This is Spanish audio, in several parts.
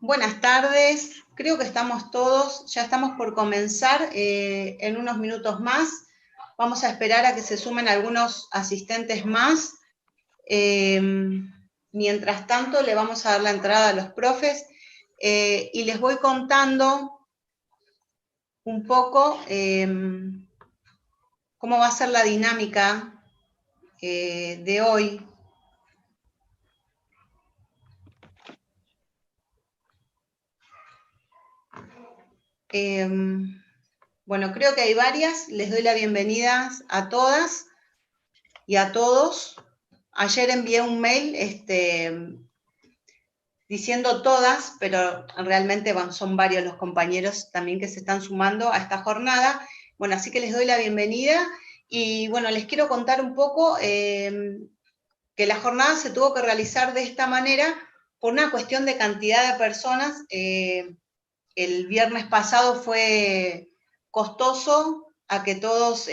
Buenas tardes, creo que estamos todos, ya estamos por comenzar en unos minutos más. Vamos a esperar a que se sumen algunos asistentes más. Mientras tanto, le vamos a dar la entrada a los profes y les voy contando un poco cómo va a ser la dinámica de hoy. Bueno, creo que hay varias, les doy la bienvenida a todas y a todos. Ayer envié un mail diciendo todas, pero realmente son varios los compañeros también que se están sumando a esta jornada. Bueno, así que les doy la bienvenida y bueno, les quiero contar un poco que la jornada se tuvo que realizar de esta manera por una cuestión de cantidad de personas. El viernes pasado fue costoso para que todos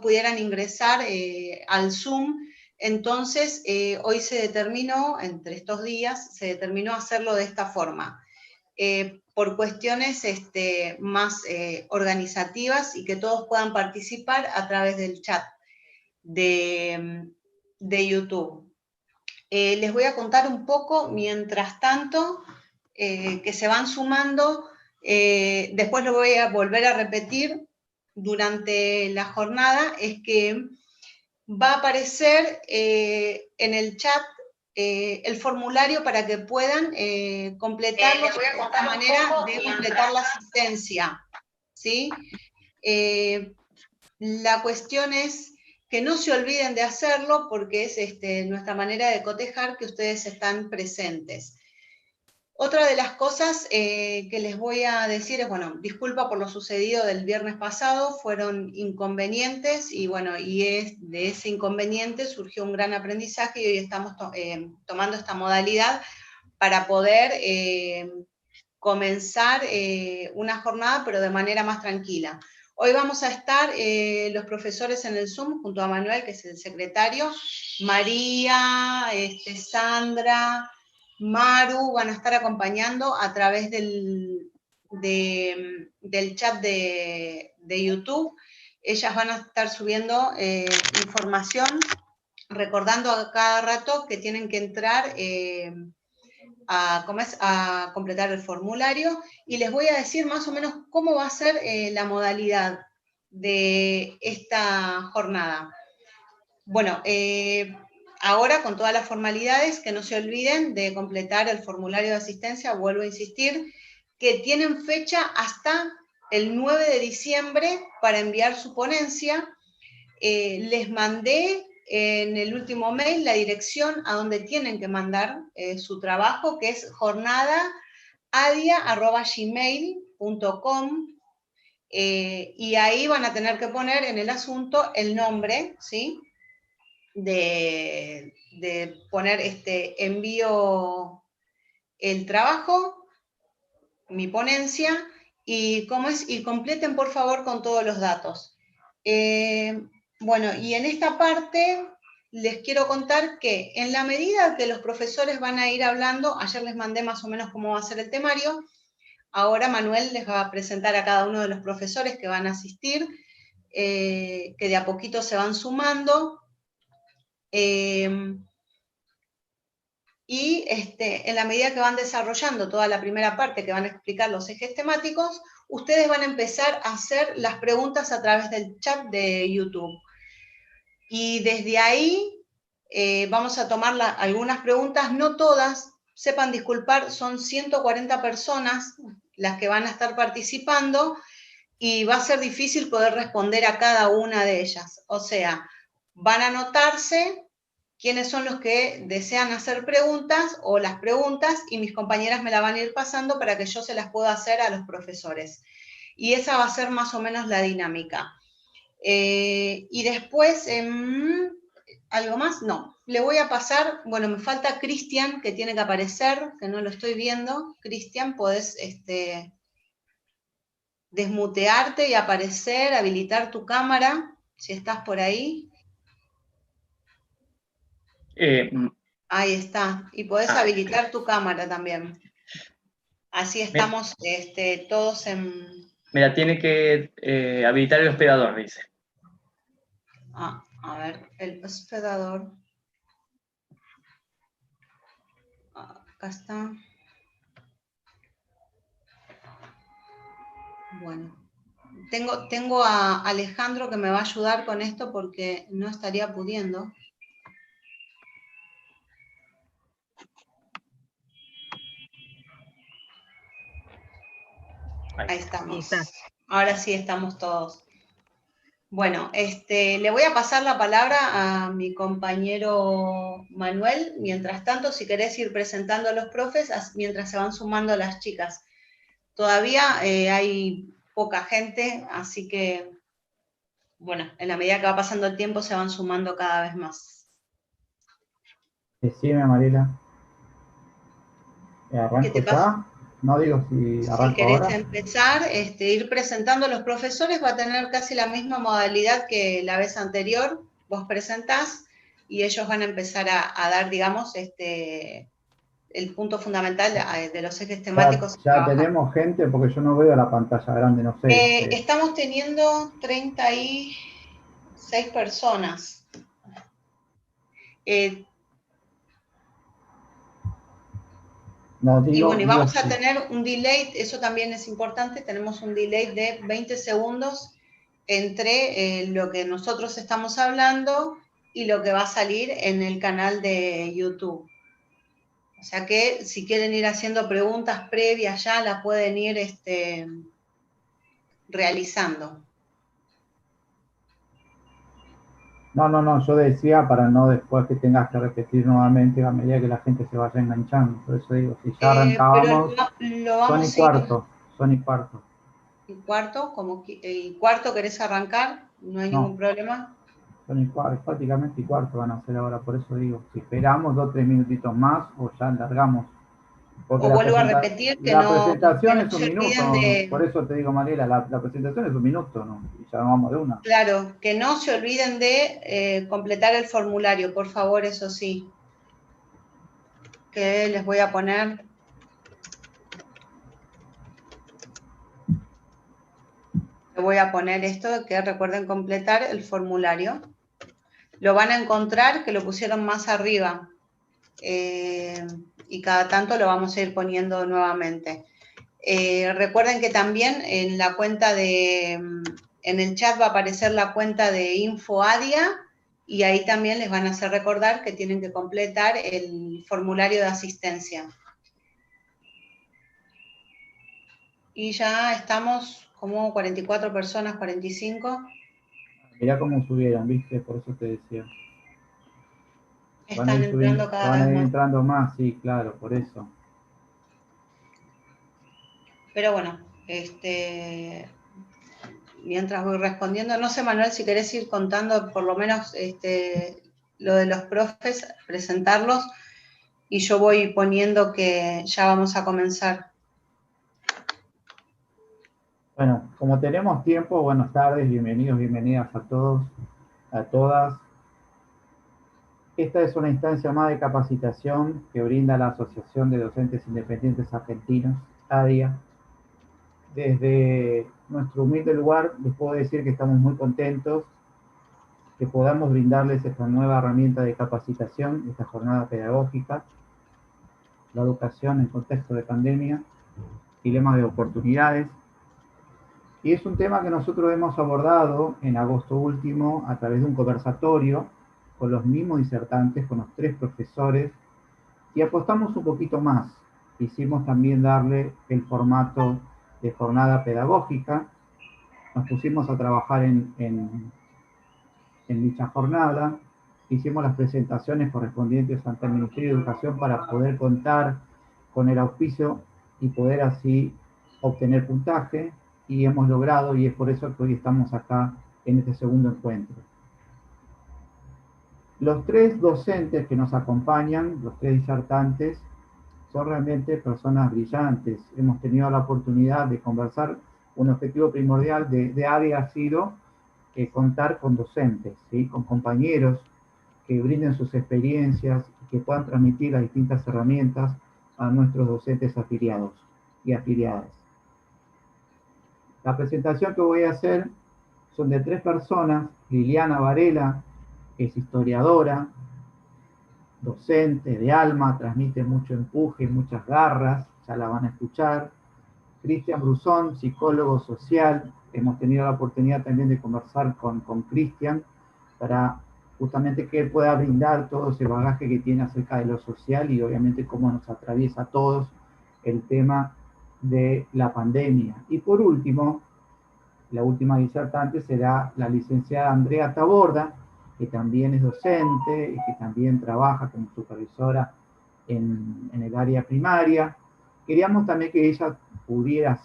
pudieran ingresar al Zoom. Entonces, hoy se determinó, entre estos días, se determinó hacerlo de esta forma, por cuestiones más organizativas y que todos puedan participar a través del chat de YouTube. Les voy a contar un poco, mientras tanto, que se van sumando. Después lo voy a volver a repetir durante la jornada, es que va a aparecer en el chat el formulario para que puedan completarlo de esta manera de completar la asistencia, ¿sí? La cuestión es que no se olviden de hacerlo porque es nuestra manera de cotejar que ustedes están presentes. Otra de las cosas que les voy a decir es, bueno, disculpa por lo sucedido del viernes pasado, fueron inconvenientes y bueno, de ese inconveniente surgió un gran aprendizaje y hoy estamos tomando esta modalidad para poder comenzar una jornada, pero de manera más tranquila. Hoy vamos a estar los profesores en el Zoom junto a Manuel, que es el secretario, María, Sandra, Maru, van a estar acompañando a través del chat de YouTube. Ellas van a estar subiendo información, recordando a cada rato que tienen que entrar a completar el formulario, y les voy a decir más o menos cómo va a ser la modalidad de esta jornada. Bueno, ahora con todas las formalidades, que no se olviden de completar el formulario de asistencia. Vuelvo a insistir que tienen fecha hasta el 9 de diciembre para enviar su ponencia. Les mandé en el último mail la dirección a donde tienen que mandar su trabajo, que es jornadaadia@gmail.com, y ahí van a tener que poner en el asunto el nombre, ¿sí? De poner envío el trabajo, mi ponencia, y completen por favor con todos los datos. Bueno, y en esta parte les quiero contar que en la medida que los profesores van a ir hablando, ayer les mandé más o menos cómo va a ser el temario, ahora Manuel les va a presentar a cada uno de los profesores que van a asistir, que de a poquito se van sumando. Y en la medida que van desarrollando toda la primera parte, que van a explicar los ejes temáticos, ustedes van a empezar a hacer las preguntas a través del chat de YouTube. Y desde ahí vamos a tomar algunas preguntas, no todas, sepan disculpar, son 140 personas las que van a estar participando y va a ser difícil poder responder a cada una de ellas. O sea, van a anotarse quiénes son los que desean hacer preguntas o las preguntas, y mis compañeras me la van a ir pasando para que yo se las pueda hacer a los profesores. Y esa va a ser más o menos la dinámica. Y después, ¿algo más? No. Le voy a pasar, bueno, me falta Cristian, que tiene que aparecer, que no lo estoy viendo. Cristian, podés desmutearte y aparecer, habilitar tu cámara, si estás por ahí. Ahí está. Y podés habilitar tu cámara también. Así estamos todos en... Mira, tiene que habilitar el hospedador, dice. A ver, el hospedador. Acá está. Bueno. Tengo a Alejandro que me va a ayudar con esto porque no estaría pudiendo. Ahí estamos. Ahora sí estamos todos. Bueno, le voy a pasar la palabra a mi compañero Manuel. Mientras tanto, si querés ir presentando a los profes, mientras se van sumando las chicas. Todavía hay poca gente, así que, bueno, en la medida que va pasando el tiempo, se van sumando cada vez más. Decime, Mariela. ¿Arranco ya? No digo si arranco ahora. Si querés empezar, ir presentando a los profesores, va a tener casi la misma modalidad que la vez anterior. Vos presentás y ellos van a empezar a dar, digamos, el punto fundamental de los ejes temáticos. Ya tenemos gente, porque yo no veo la pantalla grande, no sé. Estamos teniendo 36 personas. Y vamos a tener un delay, eso también es importante, tenemos un delay de 20 segundos entre lo que nosotros estamos hablando y lo que va a salir en el canal de YouTube. O sea que si quieren ir haciendo preguntas previas ya, las pueden ir realizando. No, yo decía para no después que tengas que repetir nuevamente a medida que la gente se vaya enganchando. Por eso digo, si ya arrancábamos, son y cuarto. ¿Y cuarto querés arrancar? No hay ningún problema. Son y cuarto, prácticamente y cuarto van a ser ahora, por eso digo, si esperamos 2 o 3 minutitos más o ya largamos. Porque o vuelvo a repetir que la presentación es un minuto, por eso te digo, Mariela, la presentación es un minuto, ¿no? Y ya vamos de una. Claro, que no se olviden de completar el formulario, por favor, eso sí. Que les voy a poner. Le voy a poner esto, que recuerden completar el formulario. Lo van a encontrar, que lo pusieron más arriba. Y cada tanto lo vamos a ir poniendo nuevamente. Recuerden que también en la cuenta en el chat va a aparecer la cuenta de InfoAdia y ahí también les van a hacer recordar que tienen que completar el formulario de asistencia. Y ya estamos como 44 personas, 45. Mirá cómo subieron, ¿viste? Por eso te decía. Están entrando cada vez más. Van a ir entrando más, sí, claro, por eso. Pero bueno, mientras voy respondiendo, no sé, Manuel, si querés ir contando por lo menos lo de los profes, presentarlos, y yo voy poniendo que ya vamos a comenzar. Bueno, como tenemos tiempo, buenas tardes, bienvenidos, bienvenidas a todos, a todas. Esta es una instancia más de capacitación que brinda la Asociación de Docentes Independientes Argentinos, ADIA. Desde nuestro humilde lugar les puedo decir que estamos muy contentos que podamos brindarles esta nueva herramienta de capacitación, esta jornada pedagógica, la educación en contexto de pandemia, dilema de oportunidades. Y es un tema que nosotros hemos abordado en agosto último a través de un conversatorio con los mismos disertantes, con los 3 profesores, y apostamos un poquito más. Quisimos también darle el formato de jornada pedagógica. Nos pusimos a trabajar en dicha jornada. Hicimos las presentaciones correspondientes ante el Ministerio de Educación para poder contar con el auspicio y poder así obtener puntaje, y hemos logrado, y es por eso que hoy estamos acá en este segundo encuentro. Los 3 docentes que nos acompañan, los 3 disertantes, son realmente personas brillantes. Hemos tenido la oportunidad de conversar. Un objetivo primordial de ADIA ha sido contar con docentes, ¿sí? Con compañeros que brinden sus experiencias y que puedan transmitir las distintas herramientas a nuestros docentes afiliados. y afiliadas. La presentación que voy a hacer son de 3 personas: Liliana Varela, que es historiadora, docente de alma, transmite mucho empuje, muchas garras, ya la van a escuchar. Cristian Brusón, psicólogo social, hemos tenido la oportunidad también de conversar con Cristian para justamente que él pueda brindar todo ese bagaje que tiene acerca de lo social y obviamente cómo nos atraviesa a todos el tema de la pandemia. Y por último, la última disertante será la licenciada Andrea Taborda, que también es docente y que también trabaja como supervisora en el área primaria. Queríamos también que ella pudiera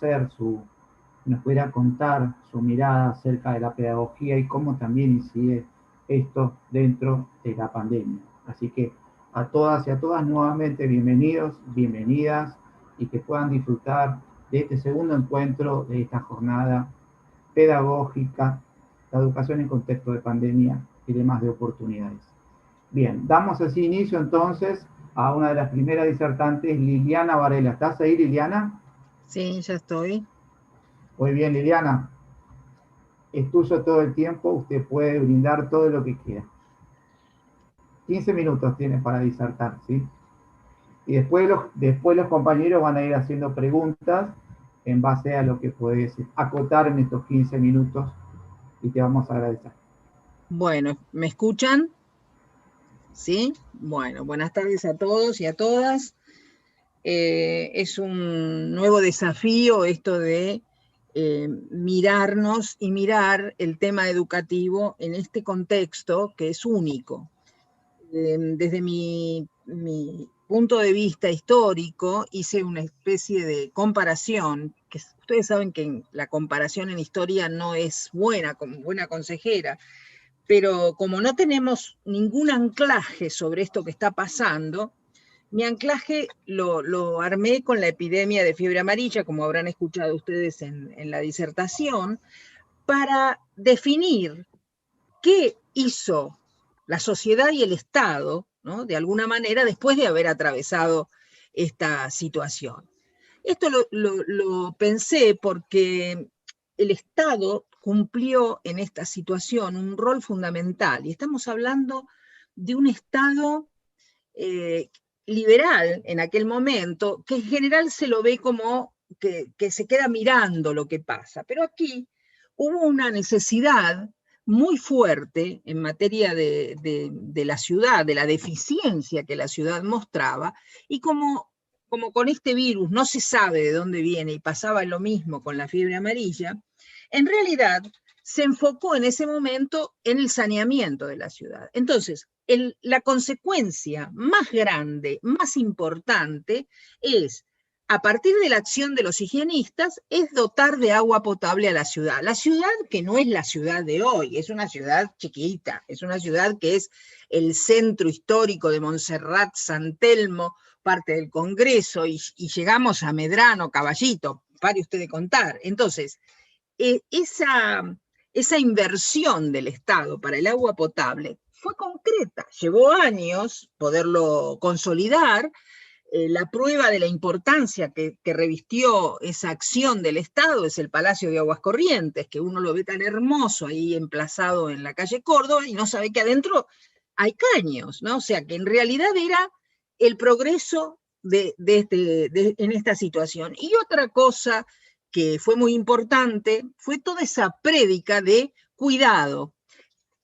nos pudiera contar su mirada acerca de la pedagogía y cómo también incide esto dentro de la pandemia. Así que a todas y a todas nuevamente bienvenidos, bienvenidas, y que puedan disfrutar de este segundo encuentro de esta jornada pedagógica, la educación en contexto de pandemia y demás de oportunidades. Bien, damos así inicio entonces a una de las primeras disertantes, Liliana Varela. ¿Estás ahí, Liliana? Sí, ya estoy. Muy bien, Liliana. Es tuyo todo el tiempo, usted puede brindar todo lo que quiera. 15 minutos tiene para disertar, ¿sí? Y después los compañeros van a ir haciendo preguntas en base a lo que puedes acotar en estos 15 minutos y te vamos a agradecer. Bueno, ¿me escuchan? ¿Sí? Bueno, buenas tardes a todos y a todas. Es un nuevo desafío esto de mirarnos y mirar el tema educativo en este contexto que es único. Desde mi punto de vista histórico, hice una especie de comparación, que ustedes saben que la comparación en historia no es buena, como buena consejera, pero como no tenemos ningún anclaje sobre esto que está pasando, mi anclaje lo armé con la epidemia de fiebre amarilla, como habrán escuchado ustedes en la disertación, para definir qué hizo la sociedad y el Estado, ¿no?, de alguna manera, después de haber atravesado esta situación. Esto lo pensé porque el Estado cumplió en esta situación un rol fundamental, y estamos hablando de un Estado liberal en aquel momento, que en general se lo ve como que se queda mirando lo que pasa, pero aquí hubo una necesidad muy fuerte en materia de la ciudad, de la deficiencia que la ciudad mostraba, y como con este virus no se sabe de dónde viene, y pasaba lo mismo con la fiebre amarilla, en realidad se enfocó en ese momento en el saneamiento de la ciudad. Entonces, la consecuencia más grande, más importante, es, a partir de la acción de los higienistas, es dotar de agua potable a la ciudad. La ciudad que no es la ciudad de hoy, es una ciudad chiquita, es una ciudad que es el centro histórico de Montserrat, San Telmo, parte del Congreso, y llegamos a Medrano, Caballito, pare usted de contar. Entonces, esa inversión del Estado para el agua potable fue concreta, llevó años poderlo consolidar. La prueba de la importancia que revistió esa acción del Estado es el Palacio de Aguas Corrientes, que uno lo ve tan hermoso ahí emplazado en la calle Córdoba y no sabe que adentro hay caños, ¿no? O sea que en realidad era el progreso en esta situación. Y otra cosa que fue muy importante fue toda esa prédica de cuidado.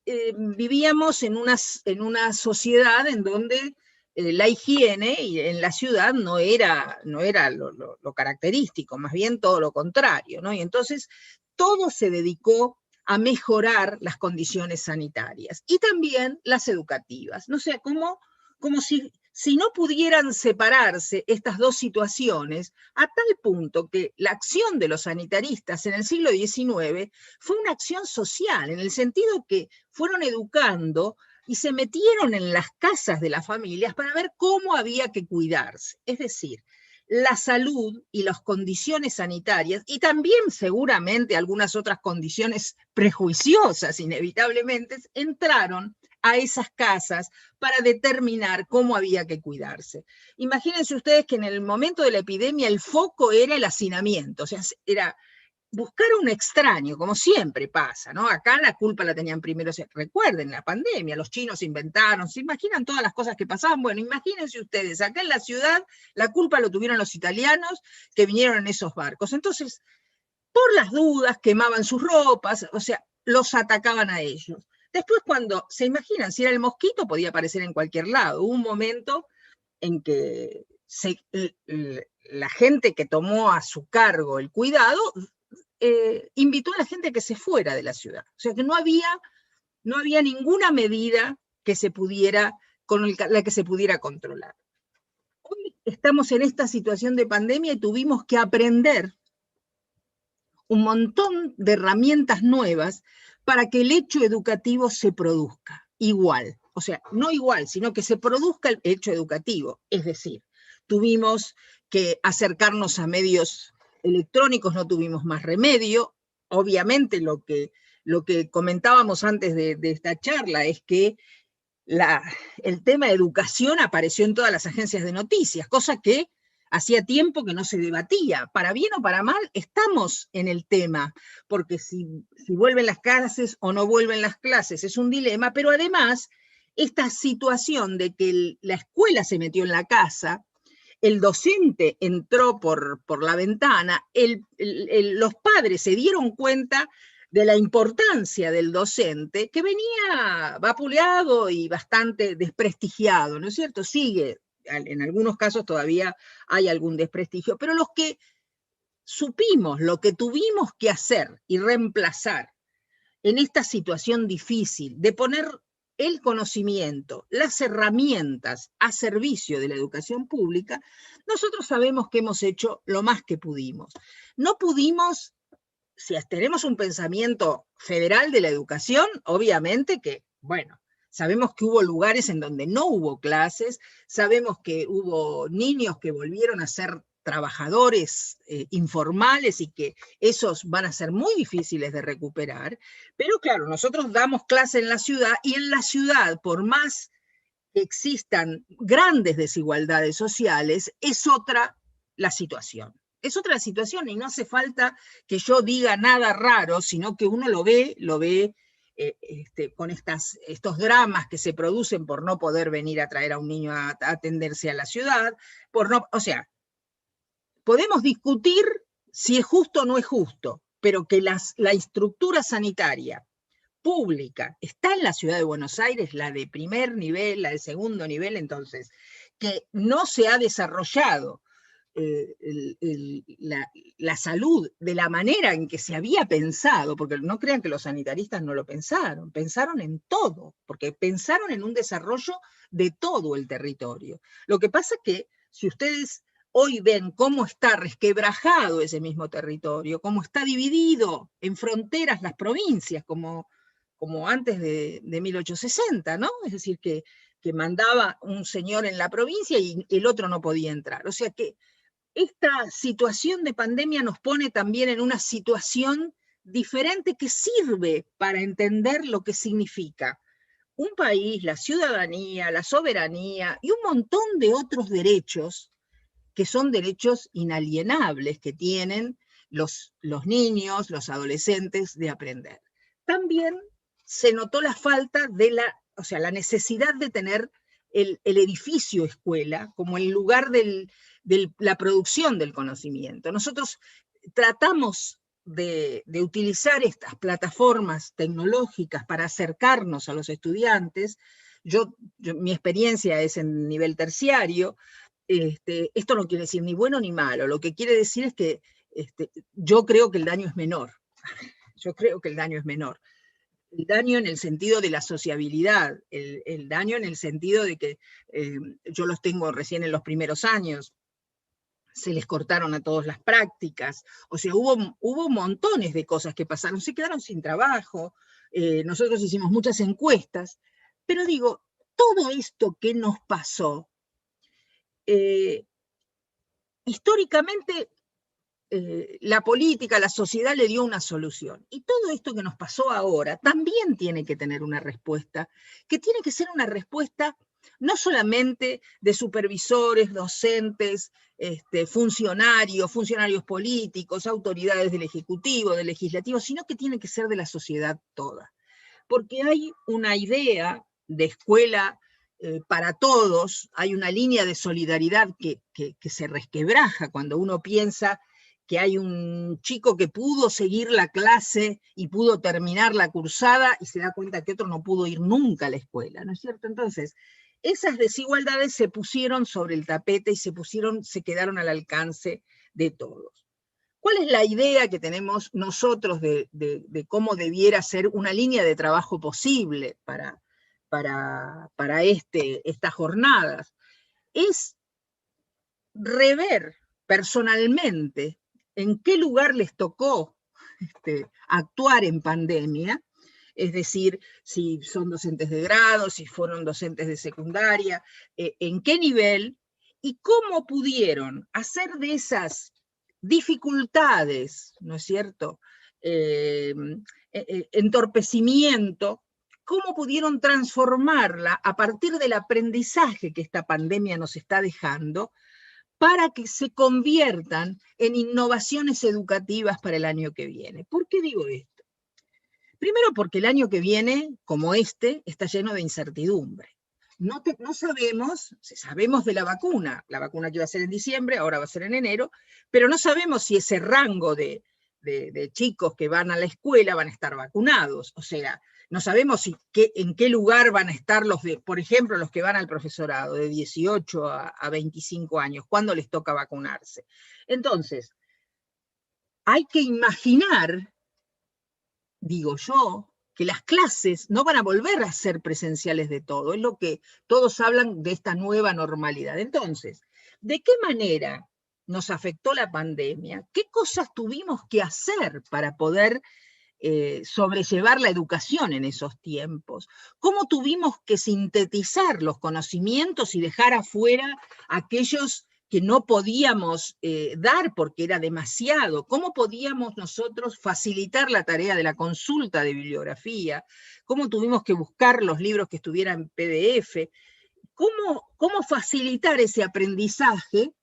Vivíamos en una sociedad en donde la higiene en la ciudad no era lo característico, más bien todo lo contrario, ¿no? Y entonces todo se dedicó a mejorar las condiciones sanitarias y también las educativas. No sé, como si no pudieran separarse estas dos situaciones, a tal punto que la acción de los sanitaristas en el siglo XIX fue una acción social, en el sentido que fueron educando y se metieron en las casas de las familias para ver cómo había que cuidarse. Es decir, la salud y las condiciones sanitarias, y también seguramente algunas otras condiciones prejuiciosas, inevitablemente, entraron a esas casas para determinar cómo había que cuidarse. Imagínense ustedes que en el momento de la epidemia el foco era el hacinamiento, o sea, era buscar un extraño, como siempre pasa, ¿no? Acá la culpa la tenían primero, recuerden, la pandemia, los chinos inventaron, ¿se imaginan todas las cosas que pasaban? Bueno, imagínense ustedes, acá en la ciudad la culpa lo tuvieron los italianos que vinieron en esos barcos. Entonces, por las dudas, quemaban sus ropas, o sea, los atacaban a ellos. Después cuando, se imaginan, si era el mosquito, podía aparecer en cualquier lado. Hubo un momento en que la gente que tomó a su cargo el cuidado invitó a la gente a que se fuera de la ciudad. O sea que no había ninguna medida que se pudiera, la que se pudiera controlar. Hoy estamos en esta situación de pandemia y tuvimos que aprender un montón de herramientas nuevas para que el hecho educativo se produzca igual. O sea, no igual, sino que se produzca el hecho educativo. Es decir, tuvimos que acercarnos a medios electrónicos, no tuvimos más remedio. Obviamente lo que comentábamos antes de esta charla es que el tema de educación apareció en todas las agencias de noticias, cosa que hacía tiempo que no se debatía. Para bien o para mal, estamos en el tema, porque si vuelven las clases o no vuelven las clases es un dilema, pero además esta situación de que la escuela se metió en la casa, el docente entró por la ventana, los padres se dieron cuenta de la importancia del docente, que venía vapuleado y bastante desprestigiado, ¿no es cierto? Sigue, en algunos casos todavía hay algún desprestigio, pero los que supimos lo que tuvimos que hacer y reemplazar en esta situación difícil de poner el conocimiento, las herramientas a servicio de la educación pública, nosotros sabemos que hemos hecho lo más que pudimos. No pudimos, si tenemos un pensamiento federal de la educación, obviamente que, bueno, sabemos que hubo lugares en donde no hubo clases, sabemos que hubo niños que volvieron a ser trabajadores informales y que esos van a ser muy difíciles de recuperar, pero claro, nosotros damos clase en la ciudad y en la ciudad, por más que existan grandes desigualdades sociales, es otra la situación. Es otra situación y no hace falta que yo diga nada raro, sino que uno lo ve con estos dramas que se producen por no poder venir a traer a un niño a atenderse a la ciudad, o sea, podemos discutir si es justo o no es justo, pero que la estructura sanitaria pública está en la ciudad de Buenos Aires, la de primer nivel, la de segundo nivel, entonces, que no se ha desarrollado la salud de la manera en que se había pensado, porque no crean que los sanitaristas no lo pensaron, pensaron en todo, porque pensaron en un desarrollo de todo el territorio. Lo que pasa es que si ustedes hoy ven cómo está resquebrajado ese mismo territorio, cómo está dividido en fronteras las provincias, como antes de 1860, ¿no? Es decir, que mandaba un señor en la provincia y el otro no podía entrar. O sea que esta situación de pandemia nos pone también en una situación diferente que sirve para entender lo que significa un país, la ciudadanía, la soberanía y un montón de otros derechos que son derechos inalienables que tienen los niños, los adolescentes de aprender. También se notó la falta de la necesidad de tener el edificio escuela como el lugar de la producción del conocimiento. Nosotros tratamos de utilizar estas plataformas tecnológicas para acercarnos a los estudiantes. Mi experiencia es en nivel terciario. Esto no quiere decir ni bueno ni malo, lo que quiere decir es que yo creo que el daño es menor. Yo creo que el daño es menor. El daño en el sentido de la sociabilidad, el daño en el sentido de que yo los tengo recién en los primeros años, se les cortaron a todos las prácticas, o sea, hubo montones de cosas que pasaron, se quedaron sin trabajo, nosotros hicimos muchas encuestas, pero digo, todo esto que nos pasó, históricamente la política, la sociedad le dio una solución. Y todo esto que nos pasó ahora también tiene que tener una respuesta, que tiene que ser una respuesta no solamente de supervisores, docentes, funcionarios políticos, autoridades del Ejecutivo, del Legislativo, sino que tiene que ser de la sociedad toda. Porque hay una idea de escuela para todos, hay una línea de solidaridad que se resquebraja cuando uno piensa que hay un chico que pudo seguir la clase y pudo terminar la cursada y se da cuenta que otro no pudo ir nunca a la escuela, ¿no es cierto? Entonces, esas desigualdades se pusieron sobre el tapete y se quedaron al alcance de todos. ¿Cuál es la idea que tenemos nosotros de cómo debiera ser una línea de trabajo posible para estas jornadas? Es rever personalmente en qué lugar les tocó actuar en pandemia, es decir, si son docentes de grado, si fueron docentes de secundaria, en qué nivel, y cómo pudieron hacer de esas dificultades, ¿no es cierto?, entorpecimiento, cómo pudieron transformarla a partir del aprendizaje que esta pandemia nos está dejando, para que se conviertan en innovaciones educativas para el año que viene. ¿Por qué digo esto? Primero porque el año que viene, como está lleno de incertidumbre. No sabemos, sabemos de la vacuna que iba a ser en diciembre, ahora va a ser en enero, pero no sabemos si ese rango de chicos que van a la escuela van a estar vacunados. O sea, no sabemos en qué lugar van a estar por ejemplo, los que van al profesorado de 18 a 25 años, cuándo les toca vacunarse. Entonces, hay que imaginar, digo yo, que las clases no van a volver a ser presenciales de todo, es lo que todos hablan de esta nueva normalidad. Entonces, ¿de qué manera nos afectó la pandemia? ¿Qué cosas tuvimos que hacer para poder sobrellevar la educación en esos tiempos? ¿Cómo tuvimos que sintetizar los conocimientos y dejar afuera aquellos que no podíamos dar porque era demasiado? ¿Cómo podíamos nosotros facilitar la tarea de la consulta de bibliografía? ¿Cómo tuvimos que buscar los libros que estuvieran en PDF? ¿Cómo facilitar ese aprendizaje?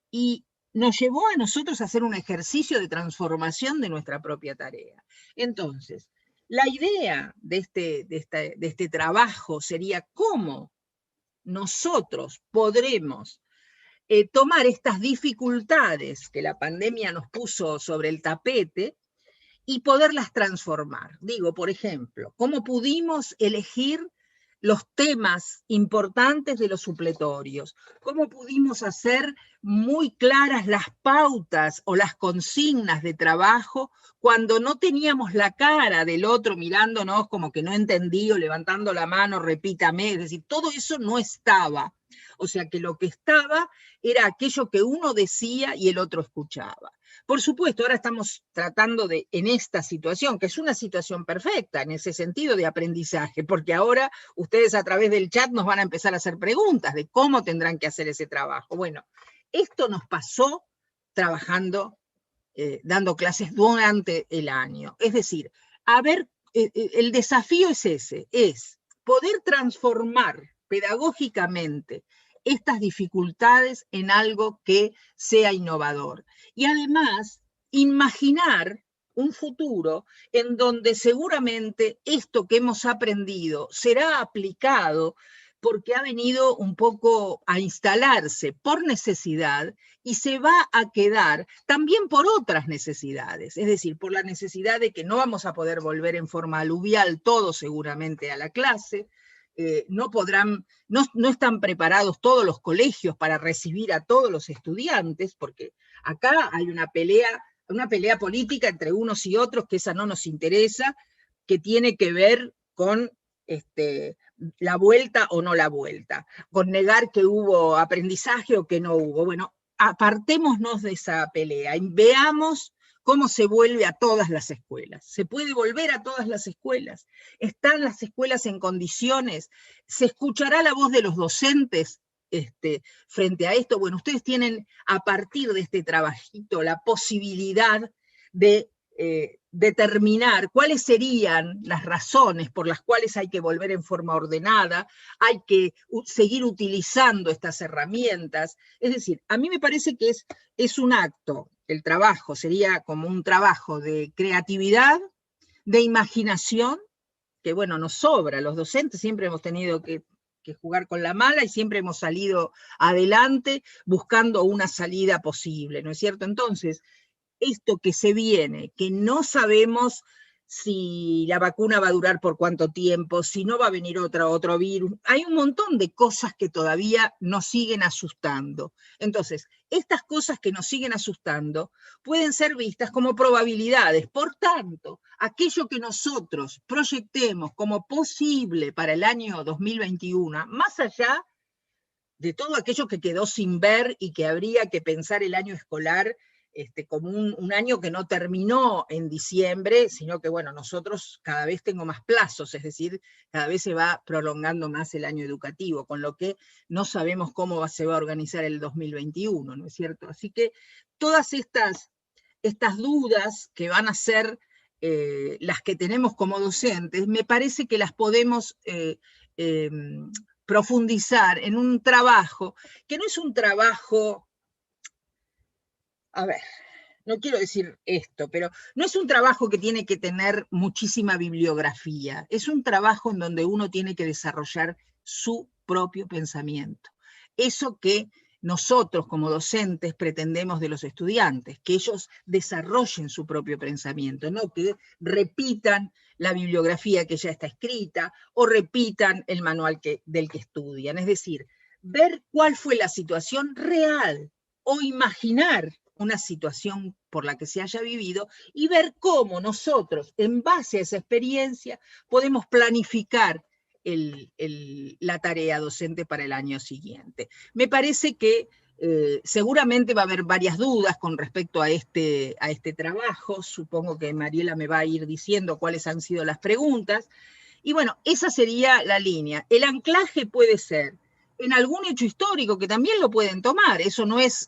Y nos llevó a nosotros a hacer un ejercicio de transformación de nuestra propia tarea. Entonces, la idea de este trabajo sería cómo nosotros podremos tomar estas dificultades que la pandemia nos puso sobre el tapete y poderlas transformar. Digo, por ejemplo, cómo pudimos elegir los temas importantes de los supletorios, cómo pudimos hacer muy claras las pautas o las consignas de trabajo cuando no teníamos la cara del otro mirándonos como que no entendí o levantando la mano, repítame, es decir, todo eso no estaba. O sea que lo que estaba era aquello que uno decía y el otro escuchaba. Por supuesto, ahora estamos tratando en esta situación, que es una situación perfecta en ese sentido de aprendizaje, porque ahora ustedes a través del chat nos van a empezar a hacer preguntas de cómo tendrán que hacer ese trabajo. Bueno, esto nos pasó trabajando, dando clases durante el año. Es decir, el desafío es ese, es poder transformar pedagógicamente estas dificultades en algo que sea innovador. Y además, imaginar un futuro en donde seguramente esto que hemos aprendido será aplicado porque ha venido un poco a instalarse por necesidad y se va a quedar también por otras necesidades, es decir, por la necesidad de que no vamos a poder volver en forma aluvial todos seguramente a la clase, no están preparados todos los colegios para recibir a todos los estudiantes, porque acá hay una pelea política entre unos y otros, que esa no nos interesa, que tiene que ver con la vuelta o no la vuelta, con negar que hubo aprendizaje o que no hubo. Bueno, apartémonos de esa pelea y veamos cómo se vuelve a todas las escuelas. ¿Se puede volver a todas las escuelas? ¿Están las escuelas en condiciones? ¿Se escuchará la voz de los docentes frente a esto? Bueno, ustedes tienen a partir de este trabajito la posibilidad de determinar cuáles serían las razones por las cuales hay que volver en forma ordenada, hay que seguir utilizando estas herramientas. Es decir, a mí me parece que es un acto, el trabajo sería como un trabajo de creatividad, de imaginación, que bueno, nos sobra, los docentes siempre hemos tenido que jugar con la mala y siempre hemos salido adelante buscando una salida posible, ¿no es cierto? Entonces, esto que se viene, que no sabemos si la vacuna va a durar por cuánto tiempo, si no va a venir otro virus, hay un montón de cosas que todavía nos siguen asustando. Entonces, estas cosas que nos siguen asustando pueden ser vistas como probabilidades. Por tanto, aquello que nosotros proyectemos como posible para el año 2021, más allá de todo aquello que quedó sin ver y que habría que pensar el año escolar como un año que no terminó en diciembre, sino que, bueno, nosotros cada vez tengo más plazos, es decir, cada vez se va prolongando más el año educativo, con lo que no sabemos cómo se va a organizar el 2021, ¿no es cierto? Así que todas estas dudas que van a ser las que tenemos como docentes, me parece que las podemos profundizar en un trabajo, que no es un trabajo, a ver, no quiero decir esto, pero no es un trabajo que tiene que tener muchísima bibliografía, es un trabajo en donde uno tiene que desarrollar su propio pensamiento. Eso que nosotros como docentes pretendemos de los estudiantes, que ellos desarrollen su propio pensamiento, no que repitan la bibliografía que ya está escrita o repitan el manual del que estudian. Es decir, ver cuál fue la situación real o imaginar una situación por la que se haya vivido y ver cómo nosotros, en base a esa experiencia, podemos planificar la tarea docente para el año siguiente. Me parece que seguramente va a haber varias dudas con respecto a este trabajo. Supongo que Mariela me va a ir diciendo cuáles han sido las preguntas. Y bueno, esa sería la línea. El anclaje puede ser en algún hecho histórico, que también lo pueden tomar. Eso no es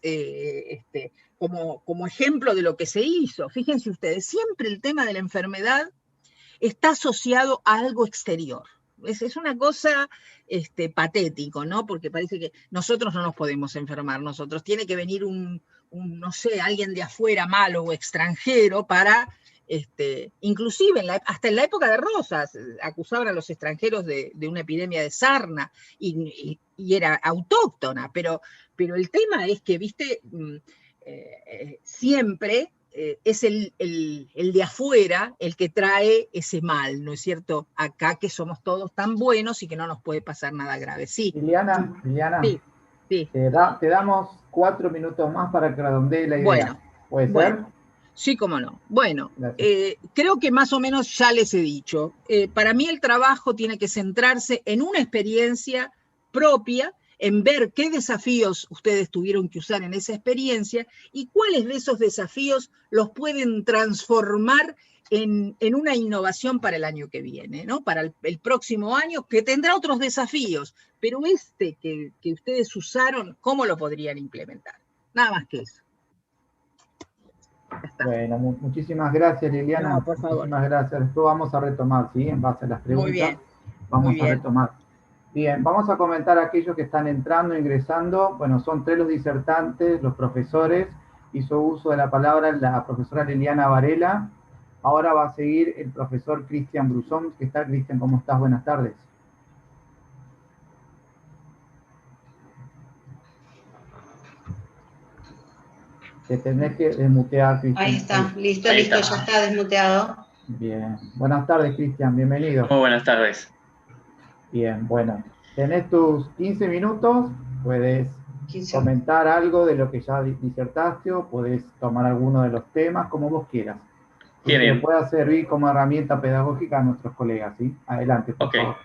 como ejemplo de lo que se hizo. Fíjense ustedes, siempre el tema de la enfermedad está asociado a algo exterior. Es una cosa patético, ¿no? Porque parece que nosotros no nos podemos enfermar, nosotros. Tiene que venir no sé, alguien de afuera malo o extranjero para, inclusive hasta en la época de Rosas, acusaban a los extranjeros de una epidemia de sarna y era autóctona, pero el tema es que, viste, siempre es el de afuera el que trae ese mal, ¿no es cierto? Acá que somos todos tan buenos y que no nos puede pasar nada grave. Sí. Liliana, sí. Te damos 4 minutos más para que redondee la idea. Bueno, ¿Puede ser? Sí, cómo no. Bueno, creo que más o menos ya les he dicho. Para mí el trabajo tiene que centrarse en una experiencia propia, en ver qué desafíos ustedes tuvieron que usar en esa experiencia y cuáles de esos desafíos los pueden transformar en una innovación para el año que viene, ¿no? Para el próximo año, que tendrá otros desafíos, pero que ustedes usaron, ¿cómo lo podrían implementar? Nada más que eso. Bueno, muchísimas gracias, Liliana. No, por favor. Muchísimas gracias. Después vamos a retomar, ¿sí? En base a las preguntas. Muy bien. Vamos a retomar. Bien, vamos a comentar a aquellos que están entrando, ingresando. Bueno, son 3 los disertantes, los profesores. Hizo uso de la palabra la profesora Liliana Varela. Ahora va a seguir el profesor Cristian Brusón. ¿Qué tal, Cristian? ¿Cómo estás? Buenas tardes. Te tenés que desmutear, Cristian. Ahí está, listo, ya está desmuteado. Bien. Buenas tardes, Cristian, bienvenido. Muy buenas tardes. Bien, bueno. Tenés tus 15 minutos, puedes comentar algo de lo que ya disertaste o podés tomar alguno de los temas, como vos quieras. Que pueda servir como herramienta pedagógica a nuestros colegas, ¿sí? Adelante, por favor.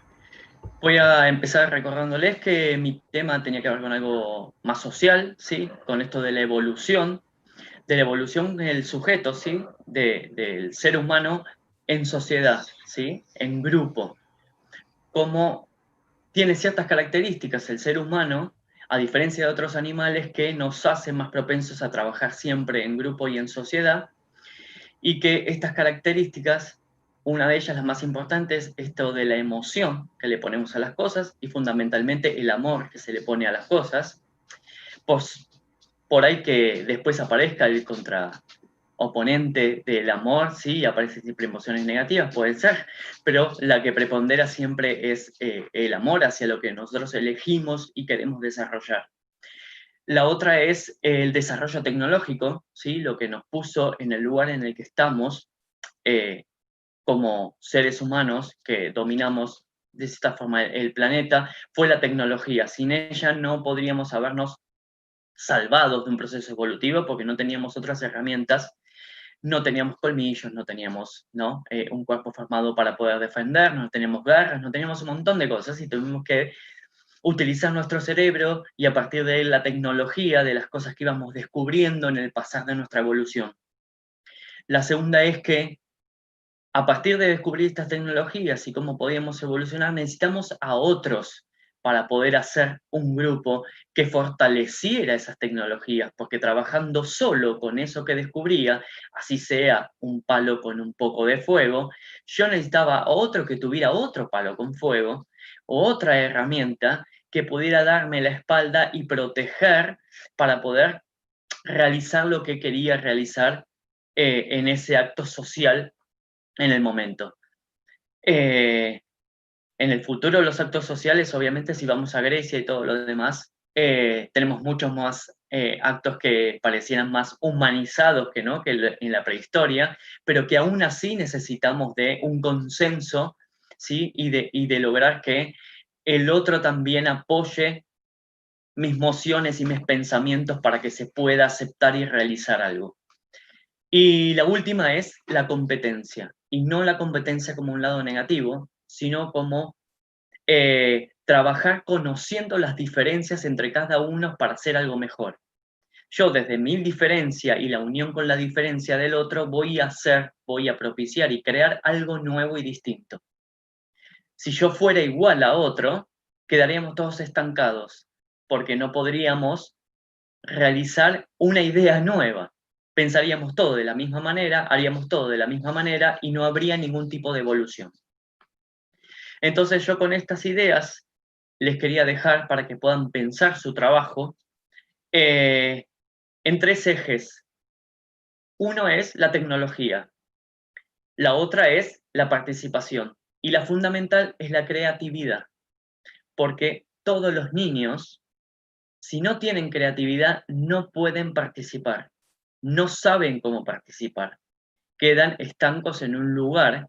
Voy a empezar recordándoles que mi tema tenía que ver con algo más social, ¿sí? Con esto de la evolución del sujeto, ¿sí? Del ser humano en sociedad, ¿sí? En grupo. Cómo tiene ciertas características el ser humano a diferencia de otros animales que nos hacen más propensos a trabajar siempre en grupo y en sociedad, y que estas características, una de ellas, las más importantes, es esto de la emoción que le ponemos a las cosas y fundamentalmente el amor que se le pone a las cosas. Pues, por ahí que después aparezca el contraoponente del amor, sí, aparecen siempre emociones negativas, puede ser, pero la que prepondera siempre es el amor hacia lo que nosotros elegimos y queremos desarrollar. La otra es el desarrollo tecnológico, ¿sí? Lo que nos puso en el lugar en el que estamos como seres humanos que dominamos de esta forma el planeta, fue la tecnología. Sin ella no podríamos habernos salvados de un proceso evolutivo porque no teníamos otras herramientas, no teníamos colmillos, no teníamos un cuerpo formado para poder defendernos, no teníamos garras, no teníamos un montón de cosas y tuvimos que utilizar nuestro cerebro y a partir de la tecnología, de las cosas que íbamos descubriendo en el pasar de nuestra evolución. La segunda es que a partir de descubrir estas tecnologías y cómo podíamos evolucionar, necesitamos a otros para poder hacer un grupo que fortaleciera esas tecnologías, porque trabajando solo con eso que descubría, así sea un palo con un poco de fuego, yo necesitaba a otro que tuviera otro palo con fuego, o otra herramienta que pudiera darme la espalda y proteger para poder realizar lo que quería realizar en ese acto social en el momento. En el futuro los actos sociales, obviamente si vamos a Grecia y todo lo demás, tenemos muchos más actos que parecieran más humanizados que en la prehistoria, pero que aún así necesitamos de un consenso, ¿sí? y de lograr que el otro también apoye mis mociones y mis pensamientos para que se pueda aceptar y realizar algo. Y la última es la competencia, y no la competencia como un lado negativo, sino como trabajar conociendo las diferencias entre cada uno para hacer algo mejor. Yo desde mi diferencia y la unión con la diferencia del otro voy a propiciar y crear algo nuevo y distinto. Si yo fuera igual a otro, quedaríamos todos estancados, porque no podríamos realizar una idea nueva. Pensaríamos todo de la misma manera, haríamos todo de la misma manera y no habría ningún tipo de evolución. Entonces yo con estas ideas les quería dejar para que puedan pensar su trabajo en 3 ejes. Uno es la tecnología, la otra es la participación y la fundamental es la creatividad, porque todos los niños, si no tienen creatividad, no pueden participar, no saben cómo participar, quedan estancos en un lugar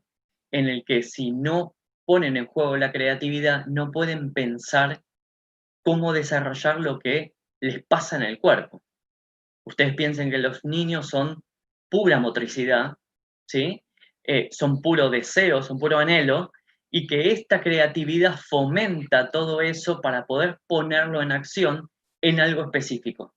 en el que si no ponen en juego la creatividad, no pueden pensar cómo desarrollar lo que les pasa en el cuerpo. Ustedes piensen que los niños son pura motricidad, ¿sí? Son puro deseo, son puro anhelo, y que esta creatividad fomenta todo eso para poder ponerlo en acción en algo específico.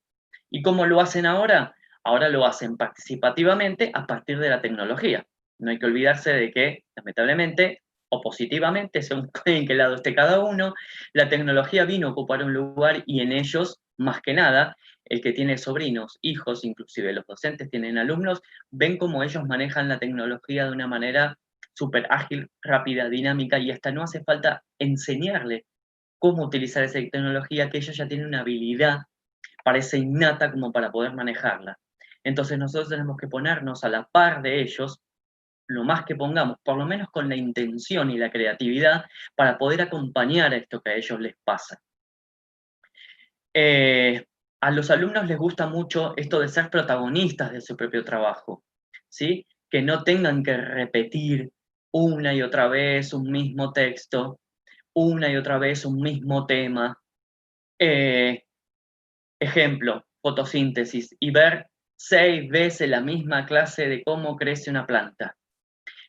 ¿Y cómo lo hacen ahora? Ahora lo hacen participativamente a partir de la tecnología. No hay que olvidarse de que, lamentablemente, o positivamente, según en qué lado esté cada uno, la tecnología vino a ocupar un lugar y en ellos, más que nada, el que tiene sobrinos, hijos, inclusive los docentes tienen alumnos, ven cómo ellos manejan la tecnología de una manera súper ágil, rápida, dinámica, y hasta no hace falta enseñarle cómo utilizar esa tecnología, que ellos ya tienen una habilidad, parece innata como para poder manejarla. Entonces nosotros tenemos que ponernos a la par de ellos, lo más que pongamos, por lo menos con la intención y la creatividad, para poder acompañar a esto que a ellos les pasa. A los alumnos les gusta mucho esto de ser protagonistas de su propio trabajo, ¿sí? Que no tengan que repetir una y otra vez un mismo texto, una y otra vez un mismo tema. Ejemplo, fotosíntesis, y ver 6 veces la misma clase de cómo crece una planta.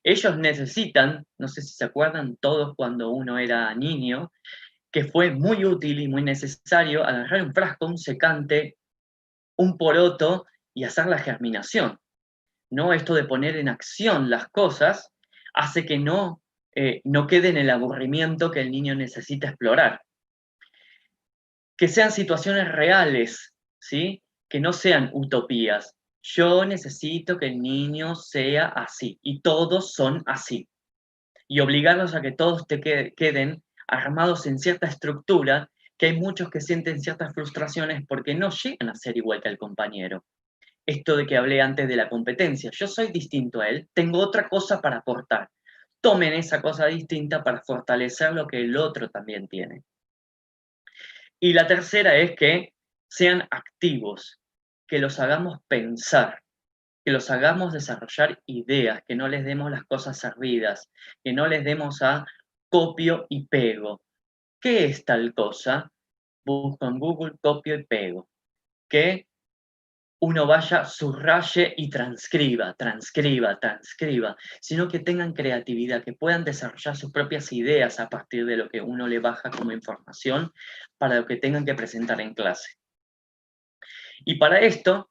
Ellos necesitan, no sé si se acuerdan todos cuando uno era niño, que fue muy útil y muy necesario agarrar un frasco, un secante, un poroto y hacer la germinación. ¿No? Esto de poner en acción las cosas hace que no quede en el aburrimiento que el niño necesita explorar. que sean situaciones reales, ¿sí? Que no sean utopías. Yo necesito que el niño sea así, y todos son así. Y obligarlos a que todos queden armados en cierta estructura, que hay muchos que sienten ciertas frustraciones porque no llegan a ser igual que el compañero. Esto de que hablé antes de la competencia, yo soy distinto a él, tengo otra cosa para aportar. Tomen esa cosa distinta para fortalecer lo que el otro también tiene. Y la tercera es que sean activos, que los hagamos pensar, que los hagamos desarrollar ideas, que no les demos las cosas servidas, que no les demos a copio y pego. ¿Qué es tal cosa? Busco en Google, copio y pego. Que uno vaya, subraye y transcriba, sino que tengan creatividad, que puedan desarrollar sus propias ideas a partir de lo que uno le baja como información para lo que tengan que presentar en clase. Y para esto,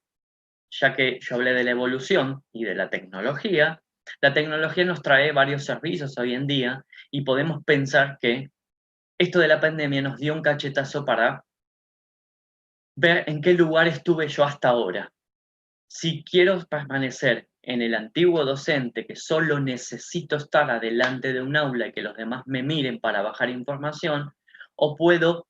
ya que yo hablé de la evolución y de la tecnología nos trae varios servicios hoy en día y podemos pensar que esto de la pandemia nos dio un cachetazo para ver en qué lugar estuve yo hasta ahora. Si quiero permanecer en el antiguo docente, que solo necesito estar adelante de un aula y que los demás me miren para bajar información, o puedo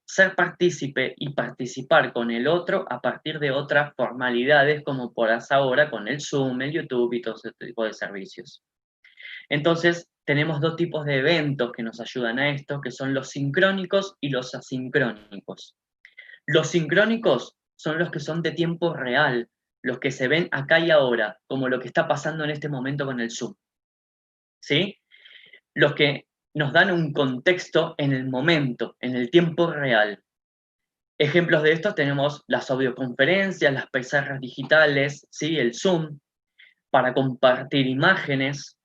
ser partícipe y participar con el otro a partir de otras formalidades, como por ahora con el Zoom, el YouTube y todo ese tipo de servicios. Entonces, tenemos dos tipos de eventos que nos ayudan a esto, que son los sincrónicos y los asincrónicos. Los sincrónicos son los que son de tiempo real, los que se ven acá y ahora, como lo que está pasando en este momento con el Zoom. ¿Sí? Los que nos dan un contexto en el momento, en el tiempo real. Ejemplos de esto tenemos las audioconferencias, las pizarras digitales, ¿sí? El Zoom, para compartir imágenes.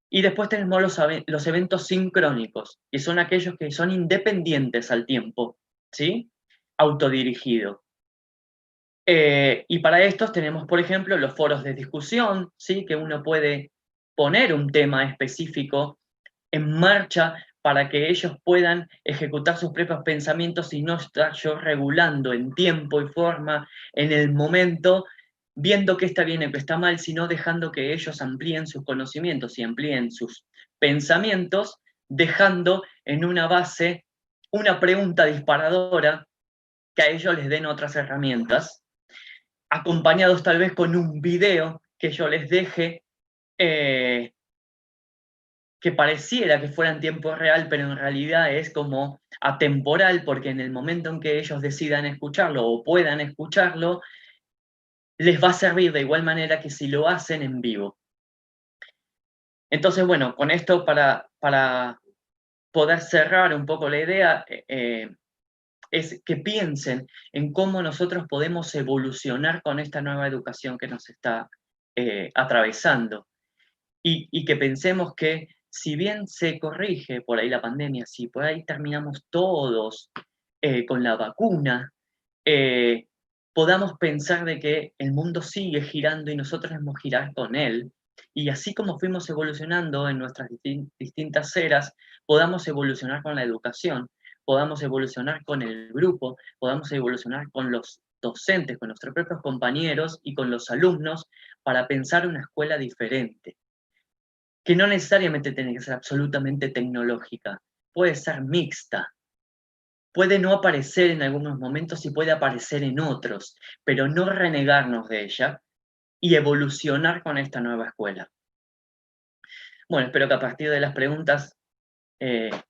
Y después tenemos los eventos sincrónicos, que son aquellos que son independientes al tiempo, ¿sí? Autodirigido. Y para estos tenemos, por ejemplo, los foros de discusión, ¿sí? Que uno puede poner un tema específico en marcha para que ellos puedan ejecutar sus propios pensamientos y no estar yo regulando en tiempo y forma, en el momento, viendo qué está bien y qué está mal, sino dejando que ellos amplíen sus conocimientos y amplíen sus pensamientos, dejando en una base una pregunta disparadora que a ellos les den otras herramientas, acompañados tal vez con un video que yo les deje, que pareciera que fuera en tiempo real, pero en realidad es como atemporal, porque en el momento en que ellos decidan escucharlo o puedan escucharlo, les va a servir de igual manera que si lo hacen en vivo. Entonces, bueno, con esto para poder cerrar un poco la idea, es que piensen en cómo nosotros podemos evolucionar con esta nueva educación que nos está atravesando. Y que pensemos que si bien se corrige por ahí la pandemia, si por ahí terminamos todos con la vacuna, podamos pensar de que el mundo sigue girando y nosotros debemos girar con él. Y así como fuimos evolucionando en nuestras distintas eras, podamos evolucionar con la educación, podamos evolucionar con el grupo, podamos evolucionar con los docentes, con nuestros propios compañeros y con los alumnos para pensar una escuela diferente, que no necesariamente tiene que ser absolutamente tecnológica, puede ser mixta, puede no aparecer en algunos momentos y puede aparecer en otros, pero no renegarnos de ella y evolucionar con esta nueva escuela. Bueno, espero que a partir de las preguntas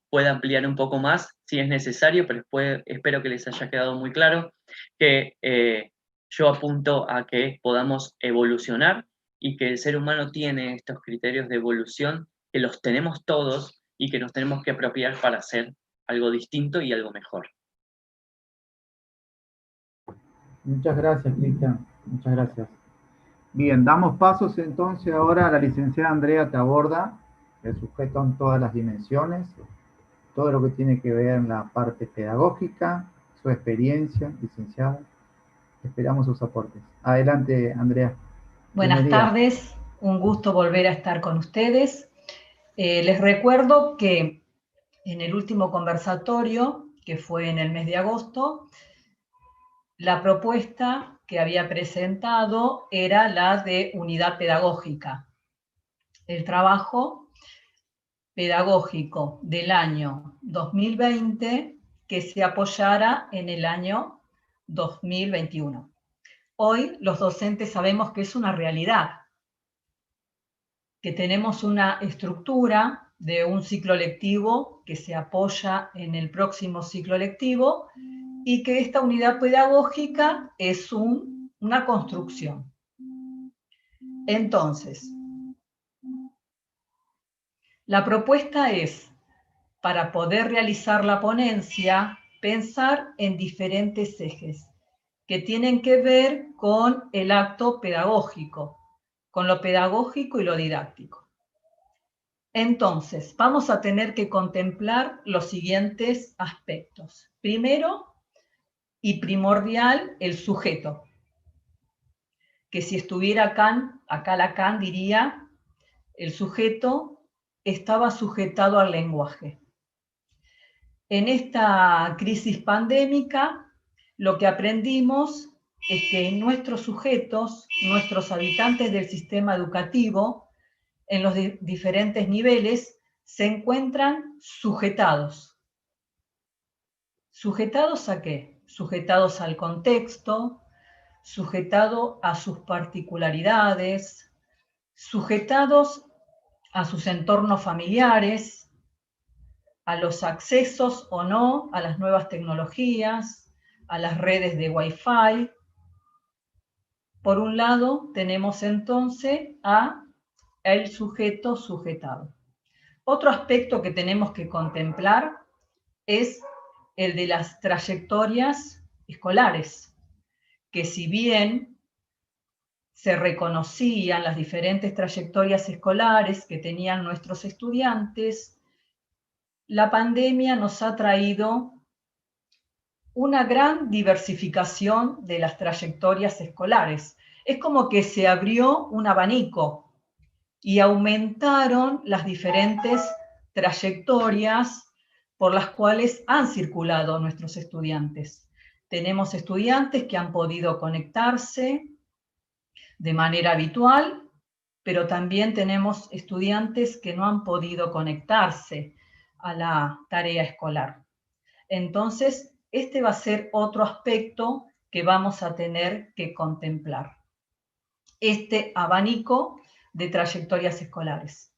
pueda ampliar un poco más si es necesario, pero después espero que les haya quedado muy claro que yo apunto a que podamos evolucionar y que el ser humano tiene estos criterios de evolución, que los tenemos todos y que nos tenemos que apropiar para hacer algo distinto y algo mejor. Muchas gracias, Cristian. Muchas gracias. Bien, damos pasos entonces ahora a la licenciada Andrea Taborda, el sujeto en todas las dimensiones, todo lo que tiene que ver en la parte pedagógica, su experiencia, licenciada. Esperamos sus aportes. Adelante, Andrea. Buenas tardes, un gusto volver a estar con ustedes. Les recuerdo que en el último conversatorio que fue en el mes de agosto, la propuesta que había presentado era la de unidad pedagógica. El trabajo pedagógico del año 2020 que se apoyara en el año 2021. Hoy los docentes sabemos que es una realidad, que tenemos una estructura de un ciclo lectivo que se apoya en el próximo ciclo lectivo y que esta unidad pedagógica es una construcción. Entonces, la propuesta es, para poder realizar la ponencia, pensar en diferentes ejes que tienen que ver con el acto pedagógico, con lo pedagógico y lo didáctico. Entonces, vamos a tener que contemplar los siguientes aspectos. Primero y primordial, el sujeto, que si estuviera acá Lacan diría, el sujeto estaba sujetado al lenguaje. En esta crisis pandémica, lo que aprendimos es que nuestros sujetos, nuestros habitantes del sistema educativo, en los diferentes niveles, se encuentran sujetados. ¿Sujetados a qué? Sujetados al contexto, sujetados a sus particularidades, sujetados a sus entornos familiares, a los accesos o no a las nuevas tecnologías, a las redes de Wi-Fi. Por un lado, tenemos entonces el sujeto sujetado. Otro aspecto que tenemos que contemplar es el de las trayectorias escolares, que si bien se reconocían las diferentes trayectorias escolares que tenían nuestros estudiantes, la pandemia nos ha traído una gran diversificación de las trayectorias escolares. Es como que se abrió un abanico y aumentaron las diferentes trayectorias por las cuales han circulado nuestros estudiantes. Tenemos estudiantes que han podido conectarse de manera habitual, pero también tenemos estudiantes que no han podido conectarse a la tarea escolar. Entonces, este va a ser otro aspecto que vamos a tener que contemplar. Este abanico de trayectorias escolares.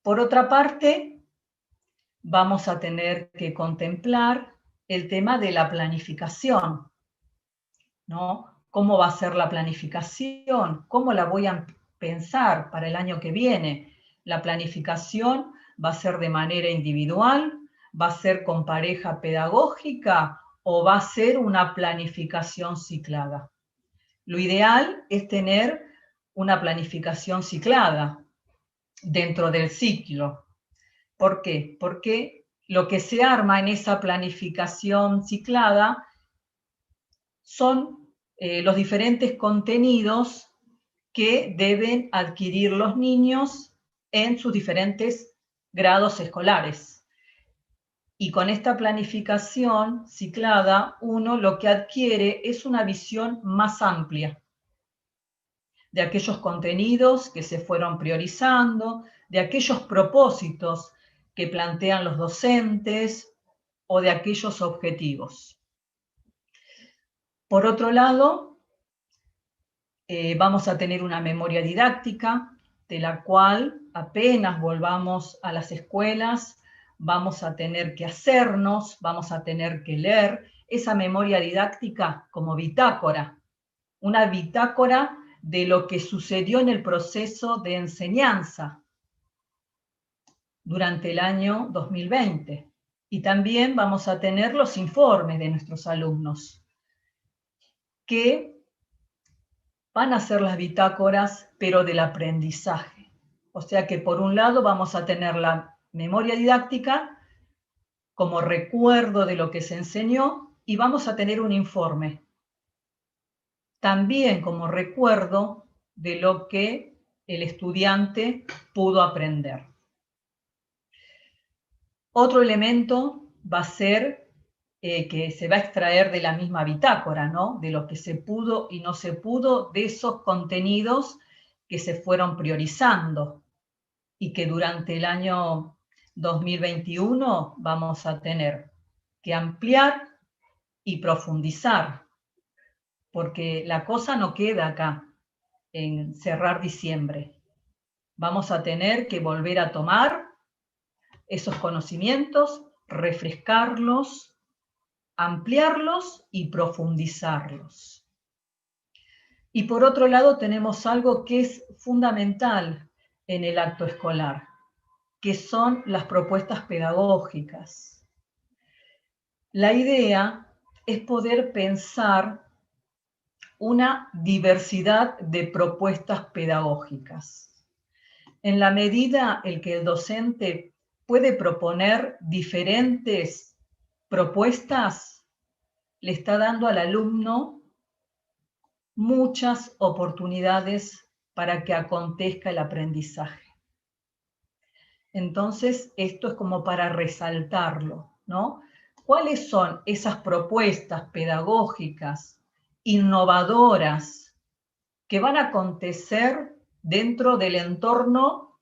Por otra parte, vamos a tener que contemplar el tema de la planificación, ¿no? ¿Cómo va a ser la planificación? ¿Cómo la voy a pensar para el año que viene? La planificación va a ser de manera individual, va a ser con pareja pedagógica o va a ser una planificación ciclada. Lo ideal es tener una planificación ciclada dentro del ciclo. ¿Por qué? Porque lo que se arma en esa planificación ciclada son los diferentes contenidos que deben adquirir los niños en sus diferentes grados escolares. Y con esta planificación ciclada, uno lo que adquiere es una visión más amplia de aquellos contenidos que se fueron priorizando, de aquellos propósitos que plantean los docentes o de aquellos objetivos. Por otro lado, vamos a tener una memoria didáctica, de la cual apenas volvamos a las escuelas, vamos a tener que hacernos, vamos a tener que leer esa memoria didáctica como bitácora, una bitácora de lo que sucedió en el proceso de enseñanza durante el año 2020. Y también vamos a tener los informes de nuestros alumnos, que van a ser las bitácoras, pero del aprendizaje. O sea que por un lado vamos a tener la memoria didáctica como recuerdo de lo que se enseñó y vamos a tener un informe también como recuerdo de lo que el estudiante pudo aprender. Otro elemento va a ser que se va a extraer de la misma bitácora, ¿no? De lo que se pudo y no se pudo, de esos contenidos que se fueron priorizando y que durante el año 2021 vamos a tener que ampliar y profundizar, porque la cosa no queda acá en cerrar diciembre. Vamos a tener que volver a tomar esos conocimientos, refrescarlos, ampliarlos y profundizarlos. Y por otro lado tenemos algo que es fundamental en el acto escolar, que son las propuestas pedagógicas. La idea es poder pensar una diversidad de propuestas pedagógicas. En la medida en que el docente puede proponer diferentes propuestas, le está dando al alumno muchas oportunidades para que acontezca el aprendizaje. Entonces, esto es como para resaltarlo, ¿no? ¿Cuáles son esas propuestas pedagógicas innovadoras que van a acontecer dentro del entorno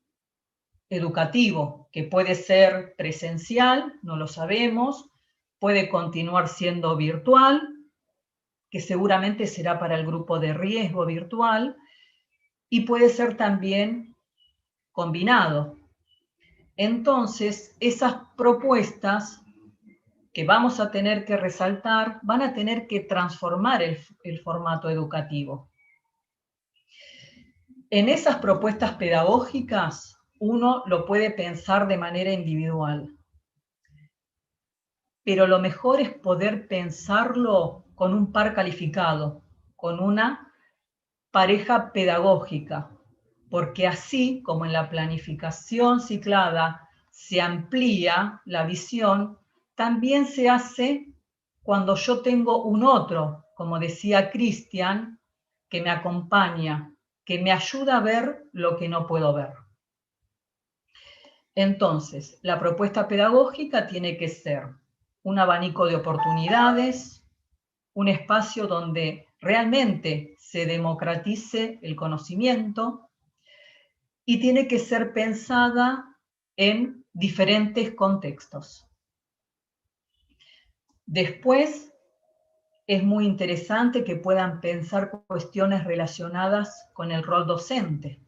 educativo, que puede ser presencial, no lo sabemos, puede continuar siendo virtual, que seguramente será para el grupo de riesgo virtual, y puede ser también combinado. Entonces, esas propuestas que vamos a tener que resaltar van a tener que transformar el formato educativo. En esas propuestas pedagógicas, uno lo puede pensar de manera individual, pero lo mejor es poder pensarlo con un par calificado, con una pareja pedagógica, porque así como en la planificación ciclada se amplía la visión, también se hace cuando yo tengo un otro, como decía Cristian, que me acompaña, que me ayuda a ver lo que no puedo ver. Entonces, la propuesta pedagógica tiene que ser un abanico de oportunidades, un espacio donde realmente se democratice el conocimiento y tiene que ser pensada en diferentes contextos. Después, es muy interesante que puedan pensar cuestiones relacionadas con el rol docente,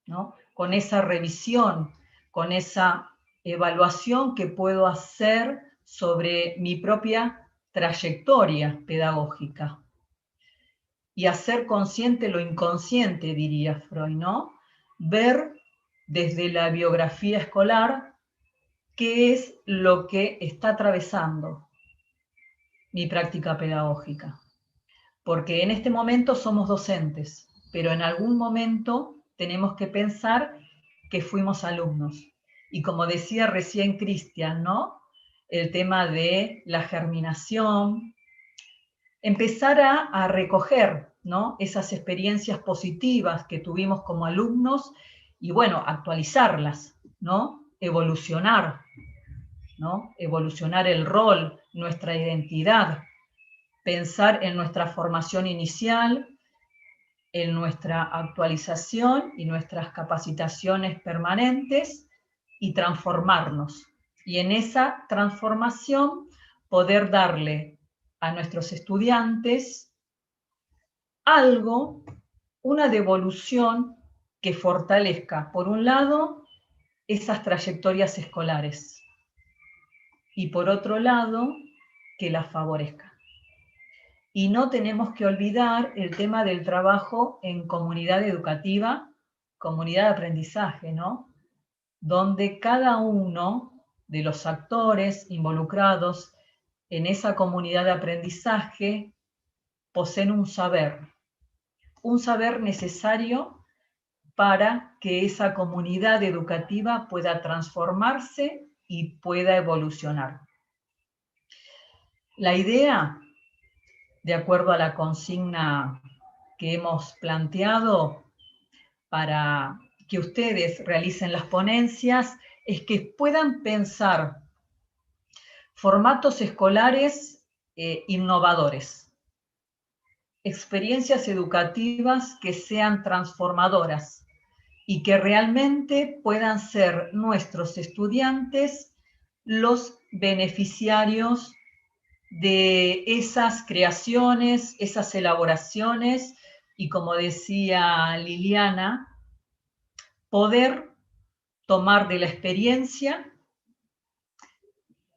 ¿no? Con esa revisión, con esa evaluación que puedo hacer sobre mi propia trayectoria pedagógica. Y hacer consciente lo inconsciente, diría Freud, ¿no? Ver desde la biografía escolar qué es lo que está atravesando mi práctica pedagógica. Porque en este momento somos docentes, pero en algún momento tenemos que pensar que fuimos alumnos. Y como decía recién Cristian, ¿no? El tema de la germinación, empezar a recoger, ¿no? Esas experiencias positivas que tuvimos como alumnos y, bueno, actualizarlas, ¿no? Evolucionar, ¿no? Evolucionar el rol, nuestra identidad, pensar en nuestra formación inicial, en nuestra actualización y nuestras capacitaciones permanentes y transformarnos. Y en esa transformación poder darle a nuestros estudiantes algo, una devolución que fortalezca, por un lado, esas trayectorias escolares y por otro lado, que las favorezca. Y no tenemos que olvidar el tema del trabajo en comunidad educativa, comunidad de aprendizaje, ¿no? Donde cada uno de los actores involucrados en esa comunidad de aprendizaje poseen un saber necesario para que esa comunidad educativa pueda transformarse y pueda evolucionar. La idea, de acuerdo a la consigna que hemos planteado para que ustedes realicen las ponencias, es que puedan pensar formatos escolares innovadores, experiencias educativas que sean transformadoras y que realmente puedan ser nuestros estudiantes los beneficiarios de esas creaciones, esas elaboraciones, y como decía Liliana, poder tomar de la experiencia,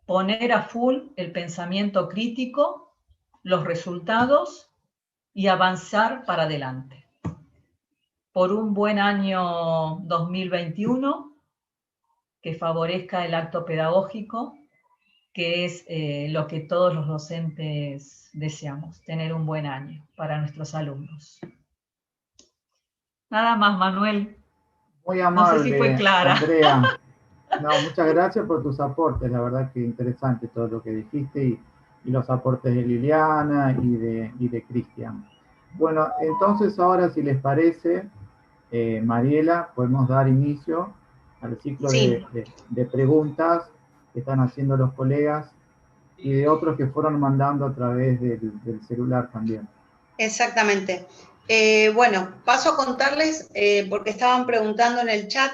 poner a full el pensamiento crítico, los resultados y avanzar para adelante. Por un buen año 2021 que favorezca el acto pedagógico, que es lo que todos los docentes deseamos, tener un buen año para nuestros alumnos. Nada más, Manuel. Muy amable, no sé si fue clara. Andrea. No, muchas gracias por tus aportes, la verdad que interesante todo lo que dijiste y los aportes de Liliana y de Cristian. Bueno, entonces ahora si les parece, Mariela, podemos dar inicio al ciclo Sí. de preguntas que están haciendo los colegas y de otros que fueron mandando a través del celular también. Exactamente. Bueno, paso a contarles, porque estaban preguntando en el chat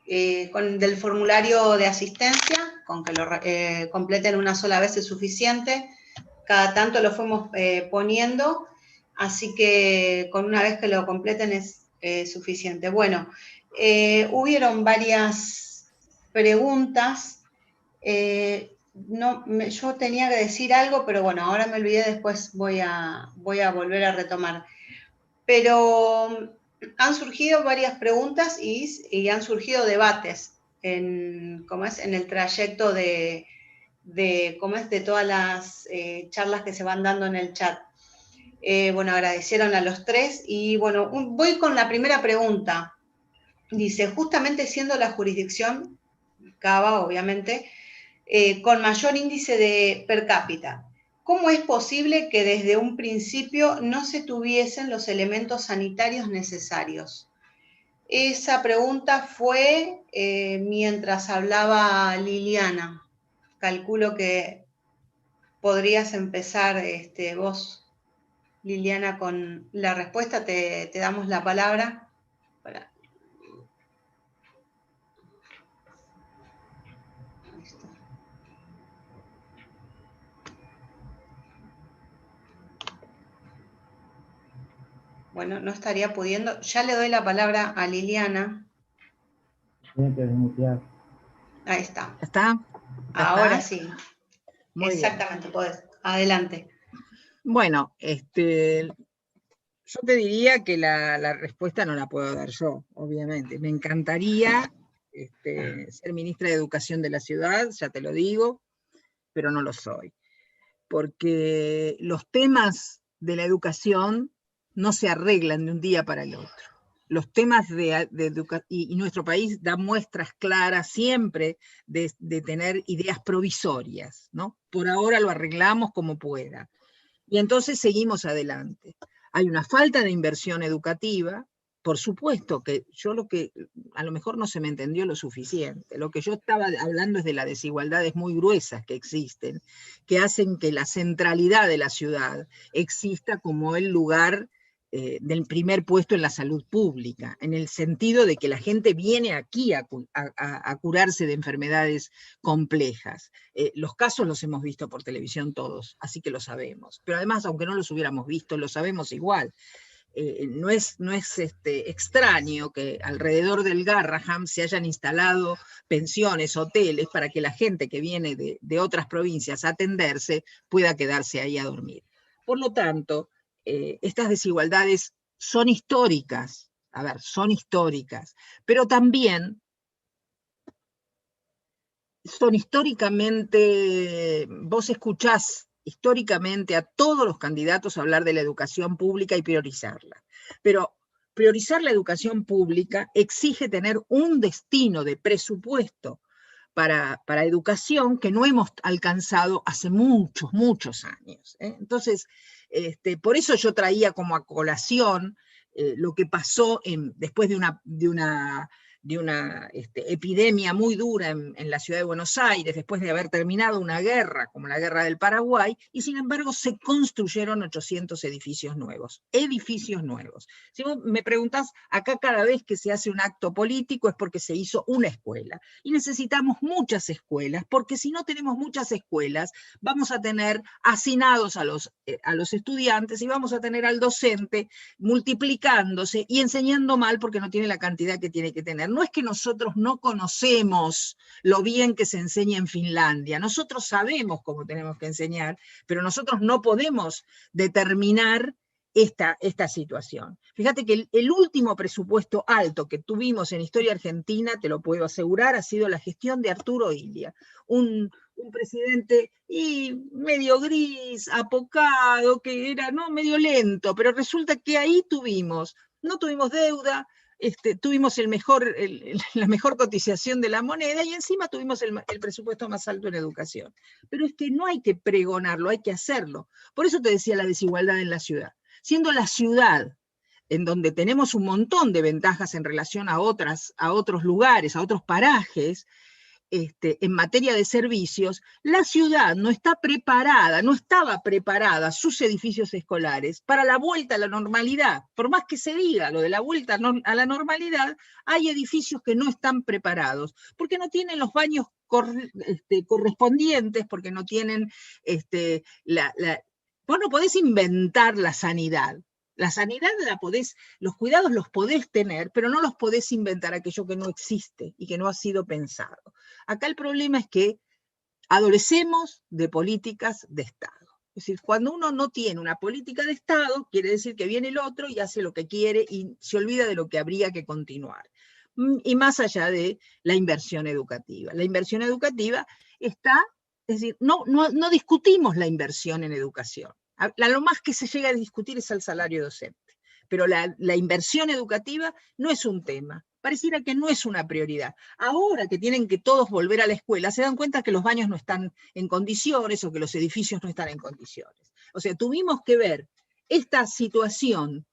del formulario de asistencia, con que lo completen una sola vez es suficiente. Cada tanto lo fuimos poniendo, así que con una vez que lo completen es suficiente. Bueno, hubieron varias preguntas. Yo tenía que decir algo, pero bueno, ahora me olvidé, después voy a volver a retomar. Pero han surgido varias preguntas y han surgido debates en el trayecto de todas las charlas que se van dando en el chat. Bueno, agradecieron a los tres y bueno, voy con la primera pregunta. Dice, justamente siendo la jurisdicción, Cava, obviamente, con mayor índice de per cápita, ¿cómo es posible que desde un principio no se tuviesen los elementos sanitarios necesarios? Esa pregunta fue mientras hablaba Liliana. Calculo que podrías empezar vos, Liliana, con la respuesta. Te damos la palabra. Para... Bueno, no estaría pudiendo. Ya le doy la palabra a Liliana. Tienen que desmutear. Ahí está. ¿Está? Ahora sí. Muy exactamente, bien. podés. Adelante. Bueno, yo te diría que la respuesta no la puedo dar yo, obviamente. Me encantaría ser ministra de Educación de la ciudad, ya te lo digo, pero no lo soy. Porque los temas de la educación no se arreglan de un día para el otro. Los temas de educación, y nuestro país da muestras claras siempre de tener ideas provisorias, ¿no? Por ahora lo arreglamos como pueda. Y entonces seguimos adelante. Hay una falta de inversión educativa. Por supuesto que yo a lo mejor no se me entendió lo suficiente. Lo que yo estaba hablando es de las desigualdades muy gruesas que existen, que hacen que la centralidad de la ciudad exista como el lugar del primer puesto en la salud pública, en el sentido de que la gente viene aquí a curarse de enfermedades complejas. Los casos los hemos visto por televisión todos, así que lo sabemos. Pero además, aunque no los hubiéramos visto, lo sabemos igual. No es extraño que alrededor del Garraham se hayan instalado pensiones, hoteles, para que la gente que viene de otras provincias a atenderse pueda quedarse ahí a dormir. Por lo tanto, estas desigualdades son históricas, son históricas, pero también son históricamente, vos escuchás históricamente a todos los candidatos a hablar de la educación pública y priorizarla. Pero priorizar la educación pública exige tener un destino de presupuesto para educación que no hemos alcanzado hace muchos, muchos años. Entonces, por eso yo traía como a colación lo que pasó después de epidemia muy dura en la ciudad de Buenos Aires, después de haber terminado una guerra, como la guerra del Paraguay, y sin embargo se construyeron 800 edificios nuevos. Edificios nuevos. Si vos me preguntás, acá cada vez que se hace un acto político es porque se hizo una escuela. Y necesitamos muchas escuelas, porque si no tenemos muchas escuelas, vamos a tener hacinados a los estudiantes y vamos a tener al docente multiplicándose y enseñando mal porque no tiene la cantidad que tiene que tener. No es que nosotros no conocemos lo bien que se enseña en Finlandia, nosotros sabemos cómo tenemos que enseñar, pero nosotros no podemos determinar esta situación. Fíjate que el último presupuesto alto que tuvimos en historia argentina, te lo puedo asegurar, ha sido la gestión de Arturo Illia, un presidente medio gris, apocado, que era medio lento, pero resulta que ahí no tuvimos deuda, tuvimos la mejor cotización de la moneda y encima tuvimos el presupuesto más alto en educación. Pero es que no hay que pregonarlo, hay que hacerlo. Por eso te decía la desigualdad en la ciudad. Siendo la ciudad en donde tenemos un montón de ventajas en relación a otros lugares, a otros parajes, en materia de servicios, la ciudad no estaba preparada, sus edificios escolares, para la vuelta a la normalidad. Por más que se diga lo de la vuelta a la normalidad, hay edificios que no están preparados, porque no tienen los baños correspondientes, porque no tienen vos no podés inventar la sanidad. La sanidad los cuidados los podés tener, pero no los podés inventar, aquello que no existe y que no ha sido pensado. Acá el problema es que adolecemos de políticas de Estado. Es decir, cuando uno no tiene una política de Estado, quiere decir que viene el otro y hace lo que quiere y se olvida de lo que habría que continuar. Y más allá de la inversión educativa. La inversión educativa está, es decir, no discutimos la inversión en educación. Lo más que se llega a discutir es el salario docente, pero la inversión educativa no es un tema, pareciera que no es una prioridad. Ahora que tienen que todos volver a la escuela, se dan cuenta que los baños no están en condiciones o que los edificios no están en condiciones. O sea, tuvimos que ver esta situación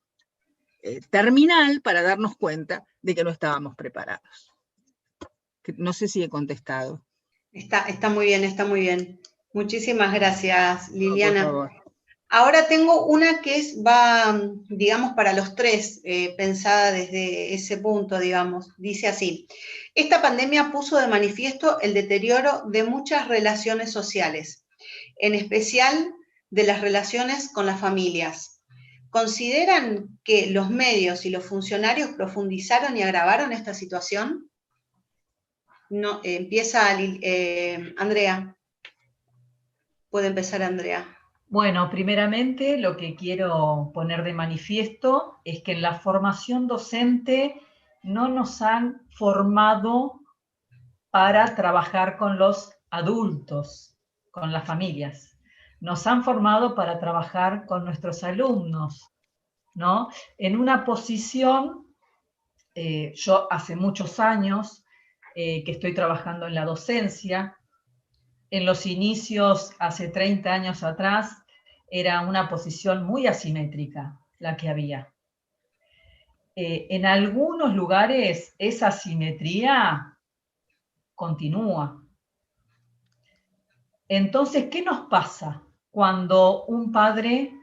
terminal para darnos cuenta de que no estábamos preparados. No sé si he contestado. Está muy bien, está muy bien. Muchísimas gracias, Liliana. No, por favor. Ahora tengo una que va, digamos, para los tres, pensada desde ese punto, digamos. Dice así: esta pandemia puso de manifiesto el deterioro de muchas relaciones sociales, en especial de las relaciones con las familias. ¿Consideran que los medios y los funcionarios profundizaron y agravaron esta situación? No, empieza Andrea. Puede empezar Andrea. Bueno, primeramente lo que quiero poner de manifiesto es que en la formación docente no nos han formado para trabajar con los adultos, con las familias. Nos han formado para trabajar con nuestros alumnos, ¿no? En una posición, yo hace muchos años que estoy trabajando en la docencia. En los inicios, hace 30 años atrás, era una posición muy asimétrica la que había. En algunos lugares esa asimetría continúa. Entonces, ¿qué nos pasa cuando un padre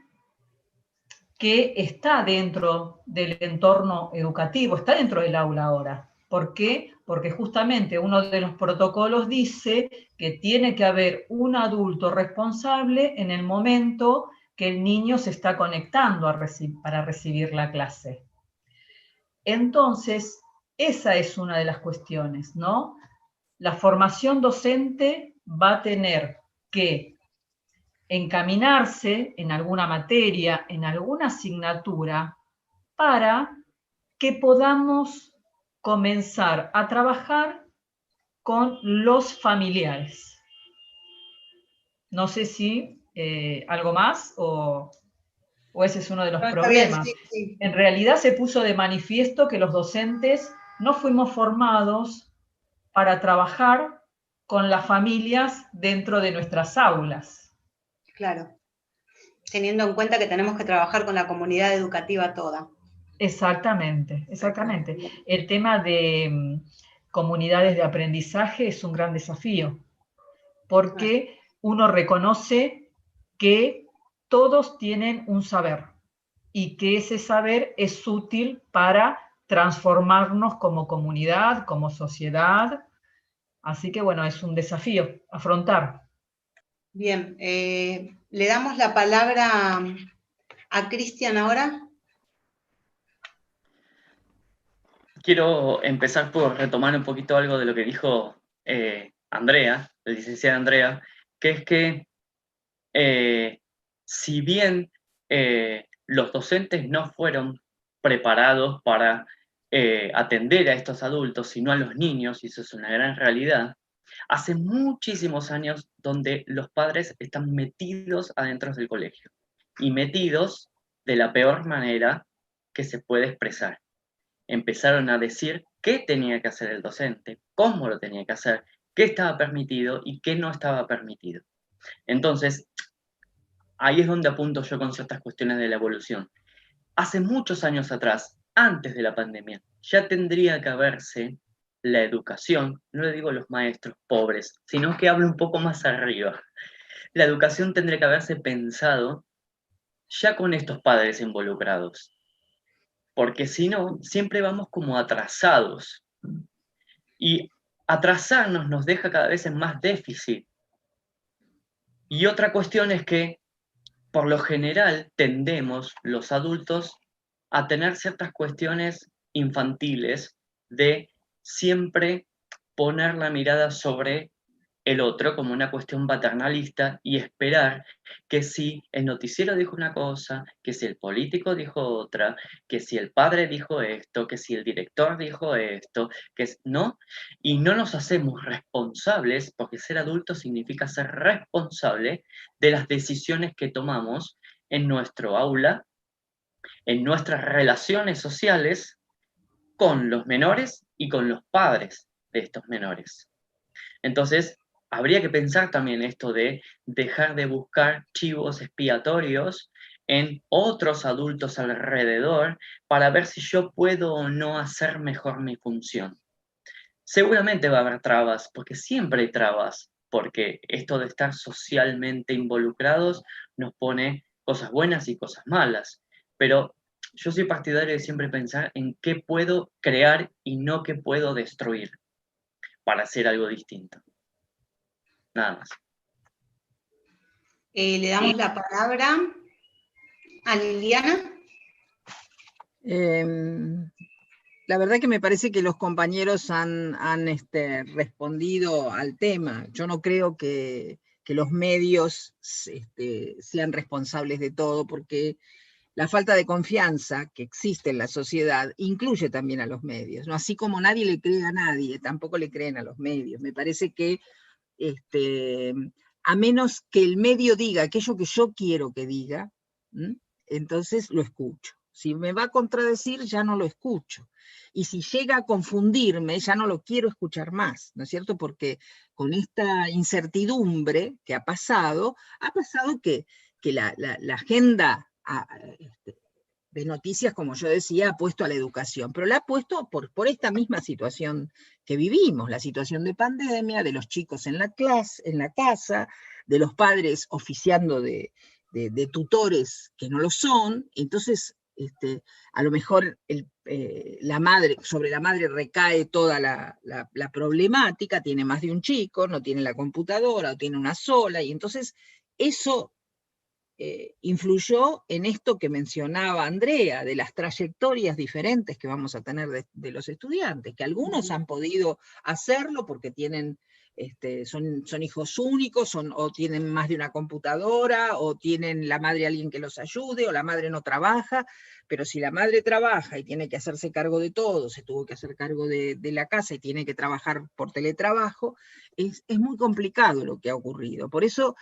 que está dentro del entorno educativo, está dentro del aula ahora? ¿Por qué? Porque justamente uno de los protocolos dice que tiene que haber un adulto responsable en el momento que el niño se está conectando para recibir la clase. Entonces, esa es una de las cuestiones, ¿no? La formación docente va a tener que encaminarse en alguna materia, en alguna asignatura, para que podamos comenzar a trabajar con los familiares. No sé si algo más o ese es uno de los problemas. Bien, sí. En realidad se puso de manifiesto que los docentes no fuimos formados para trabajar con las familias dentro de nuestras aulas. Claro, teniendo en cuenta que tenemos que trabajar con la comunidad educativa toda. Exactamente, exactamente. El tema de comunidades de aprendizaje es un gran desafío, porque uno reconoce que todos tienen un saber y que ese saber es útil para transformarnos como comunidad, como sociedad. Así que bueno, es un desafío afrontar. Bien, le damos la palabra a Cristian ahora. Quiero empezar por retomar un poquito algo de lo que dijo Andrea, la licenciada Andrea, que es que si bien los docentes no fueron preparados para atender a estos adultos, sino a los niños, y eso es una gran realidad, hace muchísimos años donde los padres están metidos adentro del colegio, y metidos de la peor manera que se puede expresar. Empezaron a decir qué tenía que hacer el docente, cómo lo tenía que hacer, qué estaba permitido y qué no estaba permitido. Entonces, ahí es donde apunto yo con ciertas cuestiones de la evolución. Hace muchos años atrás, antes de la pandemia, ya tendría que haberse la educación, no le digo los maestros pobres, sino que hablo un poco más arriba. La educación tendría que haberse pensado ya con estos padres involucrados, porque si no, siempre vamos como atrasados. Y atrasarnos nos deja cada vez en más déficit. Y otra cuestión es que por lo general tendemos los adultos a tener ciertas cuestiones infantiles de siempre poner la mirada sobre el otro como una cuestión paternalista y esperar que si el noticiero dijo una cosa, que si el político dijo otra, que si el padre dijo esto, que si el director dijo esto, ¿no? Y no nos hacemos responsables, porque ser adulto significa ser responsable de las decisiones que tomamos en nuestro aula, en nuestras relaciones sociales con los menores y con los padres de estos menores. Entonces, habría que pensar también esto de dejar de buscar chivos expiatorios en otros adultos alrededor para ver si yo puedo o no hacer mejor mi función. Seguramente va a haber trabas, porque siempre hay trabas, porque esto de estar socialmente involucrados nos pone cosas buenas y cosas malas, pero yo soy partidario de siempre pensar en qué puedo crear y no qué puedo destruir para hacer algo distinto. Nada más. Le damos la palabra a Liliana. La verdad que me parece que los compañeros han respondido al tema. Yo no creo que los medios sean responsables de todo, porque la falta de confianza que existe en la sociedad incluye también a los medios, ¿no? Así como nadie le cree a nadie, tampoco le creen a los medios. Me parece que a menos que el medio diga aquello que yo quiero que diga, entonces lo escucho. Si me va a contradecir, ya no lo escucho. Y si llega a confundirme, ya no lo quiero escuchar más, ¿no es cierto? Porque con esta incertidumbre que ha pasado que la agenda de noticias, como yo decía, ha puesto a la educación, pero la ha puesto por esta misma situación que vivimos, la situación de pandemia, de los chicos en la clase, en la casa, de los padres oficiando de tutores que no lo son. Entonces a lo mejor sobre la madre recae toda la problemática, tiene más de un chico, no tiene la computadora, o tiene una sola, y entonces eso influyó en esto que mencionaba Andrea, de las trayectorias diferentes que vamos a tener de los estudiantes, que algunos han podido hacerlo porque tienen, son hijos únicos, o tienen más de una computadora, o tienen la madre alguien que los ayude, o la madre no trabaja, pero si la madre trabaja y tiene que hacerse cargo de todo, se tuvo que hacer cargo de la casa y tiene que trabajar por teletrabajo, es muy complicado lo que ha ocurrido. Por eso,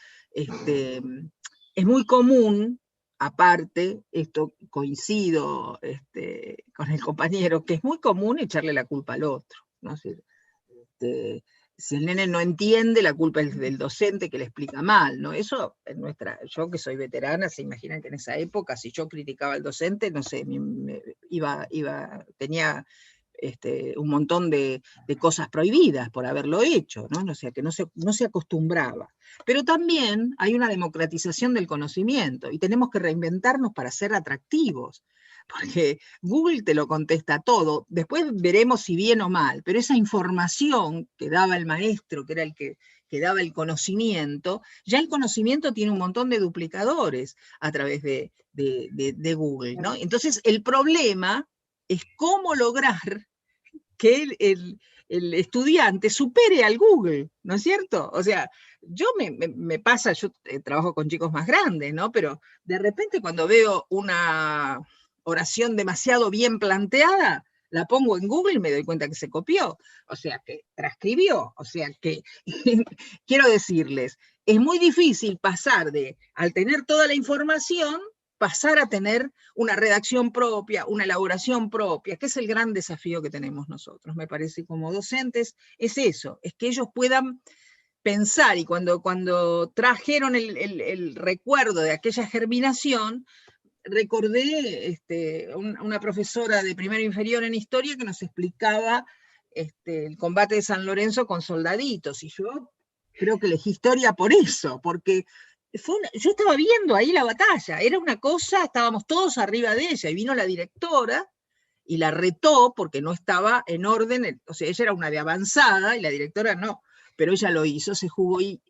es muy común, aparte, esto coincido con el compañero, que es muy común echarle la culpa al otro, ¿no? Si el nene no entiende, la culpa es del docente que le explica mal, ¿no? Eso, yo que soy veterana, se imaginan que en esa época, si yo criticaba al docente, no sé, tenía un montón de cosas prohibidas por haberlo hecho, ¿no? O sea, que no se acostumbraba. Pero también hay una democratización del conocimiento, y tenemos que reinventarnos para ser atractivos, porque Google te lo contesta todo, después veremos si bien o mal, pero esa información que daba el maestro, que era el que daba el conocimiento, ya el conocimiento tiene un montón de duplicadores a través de Google, ¿no? Entonces el problema es cómo lograr que el estudiante supere al Google, ¿no es cierto? O sea, me pasa, yo trabajo con chicos más grandes, ¿no? Pero de repente cuando veo una oración demasiado bien planteada, la pongo en Google y me doy cuenta que se copió, o sea, que transcribió, o sea, que quiero decirles, es muy difícil pasar al tener toda la información, pasar a tener una redacción propia, una elaboración propia, que es el gran desafío que tenemos nosotros, me parece, como docentes, es eso, es que ellos puedan pensar, y cuando trajeron el recuerdo de aquella germinación, recordé una profesora de primero inferior en historia que nos explicaba el combate de San Lorenzo con soldaditos, y yo creo que elegí historia por eso, porque yo estaba viendo ahí la batalla, era una cosa, estábamos todos arriba de ella, y vino la directora y la retó porque no estaba en orden, o sea, ella era una de avanzada y la directora no, pero ella lo hizo, se jugó y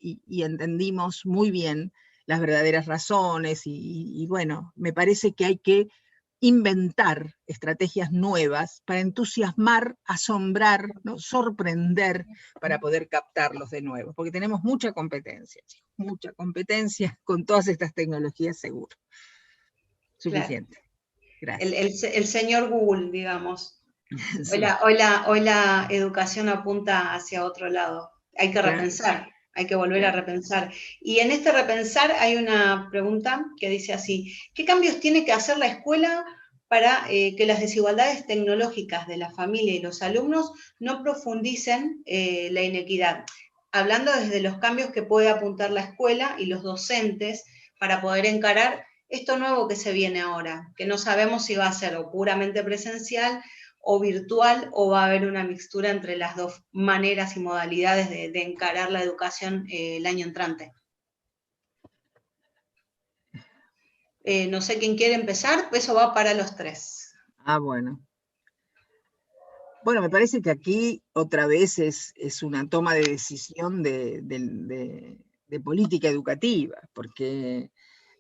entendimos muy bien las verdaderas razones, y bueno, me parece que hay que inventar estrategias nuevas para entusiasmar, asombrar, ¿no? Sorprender, para poder captarlos de nuevo, porque tenemos mucha competencia con todas estas tecnologías, seguro. Suficiente. Claro. Gracias. El señor Google, digamos. Sí. Hoy la educación apunta hacia otro lado. Hay que repensar. Hay que volver a repensar. Y en este repensar hay una pregunta que dice así: ¿qué cambios tiene que hacer la escuela para que las desigualdades tecnológicas de la familia y los alumnos no profundicen la inequidad? Hablando desde los cambios que puede apuntar la escuela y los docentes para poder encarar esto nuevo que se viene ahora, que no sabemos si va a ser o puramente presencial o virtual, o va a haber una mixtura entre las dos maneras y modalidades de encarar la educación el año entrante. No sé quién quiere empezar, eso va para los tres. Bueno. Bueno, me parece que aquí otra vez es una toma de decisión de política educativa, porque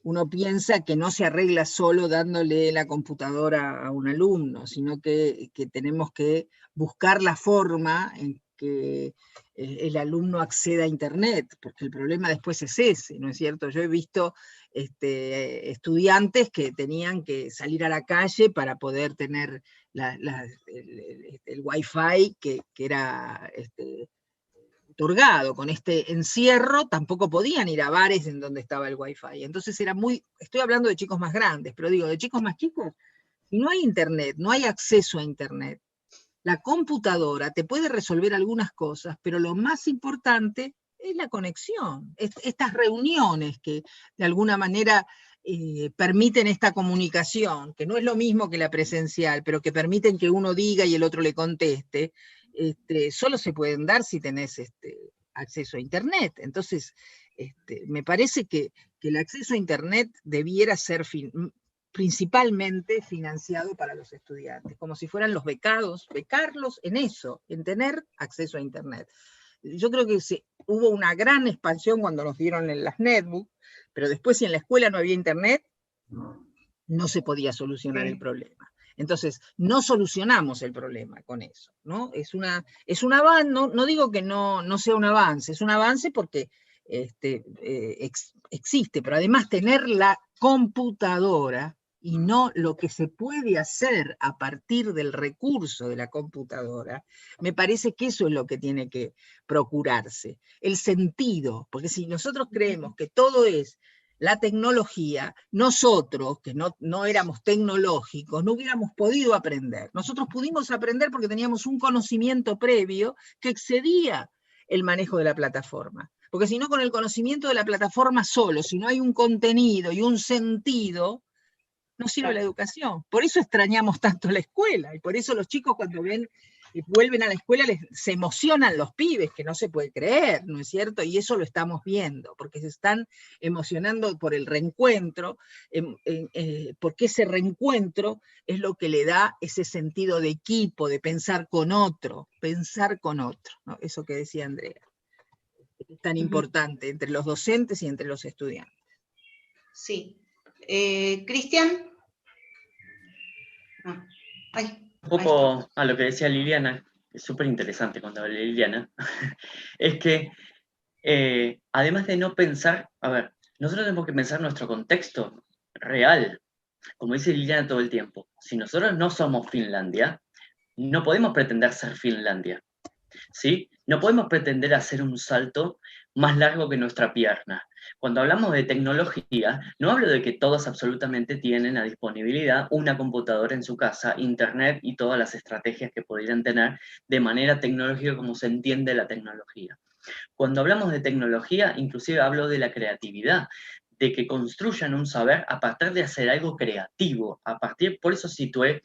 uno piensa que no se arregla solo dándole la computadora a un alumno, sino que tenemos que buscar la forma en que el alumno acceda a Internet, porque el problema después es ese, ¿no es cierto? Yo he visto estudiantes que tenían que salir a la calle para poder tener el Wi-Fi que era otorgado. Con este encierro tampoco podían ir a bares en donde estaba el Wi-Fi. Entonces era estoy hablando de chicos más grandes, pero digo, de chicos más chicos, si no hay Internet, no hay acceso a Internet, la computadora te puede resolver algunas cosas, pero lo más importante es la conexión, estas reuniones que de alguna manera permiten esta comunicación, que no es lo mismo que la presencial, pero que permiten que uno diga y el otro le conteste, solo se pueden dar si tenés acceso a Internet. Entonces, me parece que el acceso a Internet debiera ser principalmente financiado para los estudiantes, como si fueran los becados, becarlos en eso, en tener acceso a Internet. Yo creo que hubo una gran expansión cuando nos dieron en las netbooks, pero después si en la escuela no había Internet, no se podía solucionar el problema. Entonces, no solucionamos el problema con eso, ¿no? Es un avance, no digo que no sea un avance, es un avance porque existe, pero además tener la computadora y no lo que se puede hacer a partir del recurso de la computadora, me parece que eso es lo que tiene que procurarse, el sentido, porque si nosotros creemos que todo es la tecnología, nosotros, que no éramos tecnológicos, no hubiéramos podido aprender. Nosotros pudimos aprender porque teníamos un conocimiento previo que excedía el manejo de la plataforma. Porque si no, con el conocimiento de la plataforma solo, si no hay un contenido y un sentido, no sirve la educación. Por eso extrañamos tanto la escuela, y por eso los chicos cuando vuelven a la escuela se emocionan los pibes, que no se puede creer, ¿no es cierto? Y eso lo estamos viendo, porque se están emocionando por el reencuentro, porque ese reencuentro es lo que le da ese sentido de equipo, de pensar con otro, ¿no? Eso que decía Andrea. Es tan importante entre los docentes y entre los estudiantes. Sí. Cristian. Un poco a lo que decía Liliana, es súper interesante cuando habla Liliana, es que además de no pensar, a ver, nosotros tenemos que pensar nuestro contexto real, como dice Liliana todo el tiempo. Si nosotros no somos Finlandia, no podemos pretender ser Finlandia, ¿sí? No podemos pretender hacer un salto más largo que nuestra pierna. Cuando hablamos de tecnología, no hablo de que todos absolutamente tienen a disponibilidad una computadora en su casa, internet y todas las estrategias que podrían tener de manera tecnológica como se entiende la tecnología. Cuando hablamos de tecnología, inclusive hablo de la creatividad, de que construyan un saber a partir de hacer algo creativo, por eso situé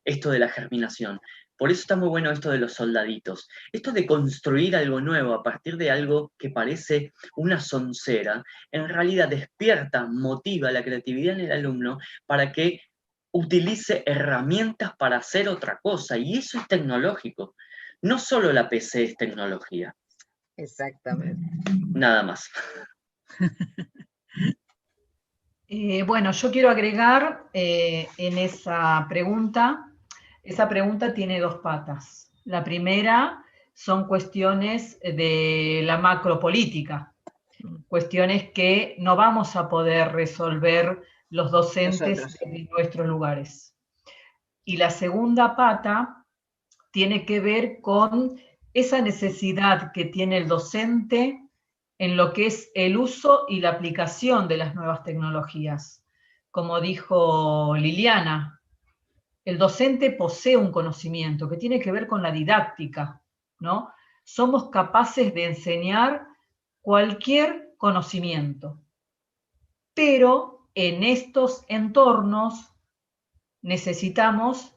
esto de la germinación. Por eso está muy bueno esto de los soldaditos. Esto de construir algo nuevo a partir de algo que parece una soncera, en realidad despierta, motiva la creatividad en el alumno para que utilice herramientas para hacer otra cosa. Y eso es tecnológico. No solo la PC es tecnología. Exactamente. Nada más. Bueno, yo quiero agregar en esa pregunta tiene dos patas. La primera son cuestiones de la macropolítica, cuestiones que no vamos a poder resolver los docentes en nuestros lugares. Y la segunda pata tiene que ver con esa necesidad que tiene el docente en lo que es el uso y la aplicación de las nuevas tecnologías. Como dijo Liliana, el docente posee un conocimiento que tiene que ver con la didáctica, ¿no? Somos capaces de enseñar cualquier conocimiento, pero en estos entornos necesitamos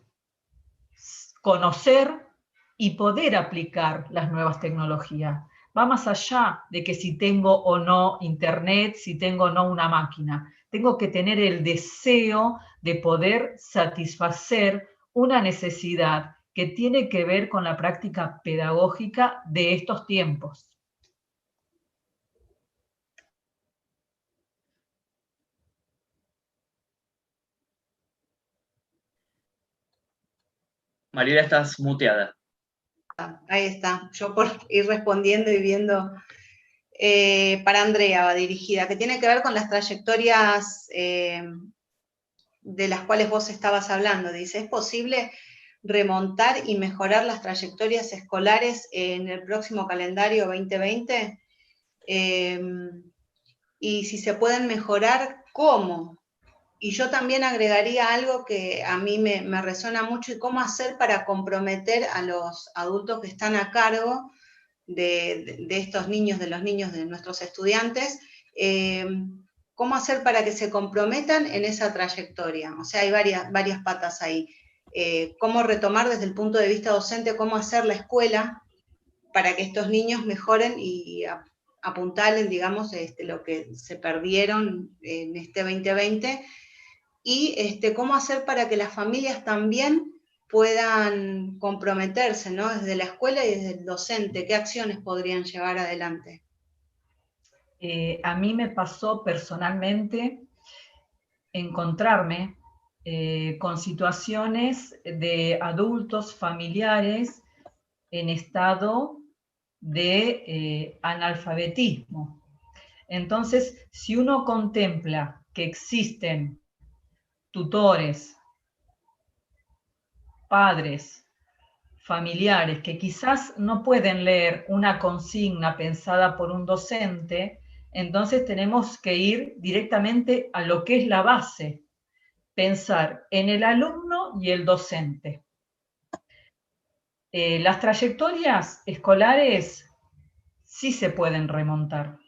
conocer y poder aplicar las nuevas tecnologías. Va más allá de que si tengo o no internet, si tengo o no una máquina. Tengo que tener el deseo de poder satisfacer una necesidad que tiene que ver con la práctica pedagógica de estos tiempos. Mariela, estás muteada. Ahí está, yo por ir respondiendo y viendo. Para Andrea va dirigida, que tiene que ver con las trayectorias de las cuales vos estabas hablando. Dice, ¿es posible remontar y mejorar las trayectorias escolares en el próximo calendario 2020? Y si se pueden mejorar, ¿cómo? Y yo también agregaría algo que a mí me resuena mucho, y cómo hacer para comprometer a los adultos que están a cargo de estos niños, de los niños de nuestros estudiantes, cómo hacer para que se comprometan en esa trayectoria. O sea, hay varias patas ahí. Cómo retomar desde el punto de vista docente, cómo hacer la escuela para que estos niños mejoren y apuntalen, digamos, lo que se perdieron en este 2020, y cómo hacer para que las familias también puedan comprometerse, ¿no? Desde la escuela y desde el docente, ¿qué acciones podrían llevar adelante? A mí me pasó personalmente encontrarme con situaciones de adultos familiares en estado de analfabetismo. Entonces, si uno contempla que existen tutores, padres, familiares que quizás no pueden leer una consigna pensada por un docente, entonces tenemos que ir directamente a lo que es la base, pensar en el alumno y el docente. Las trayectorias escolares sí se pueden remontar.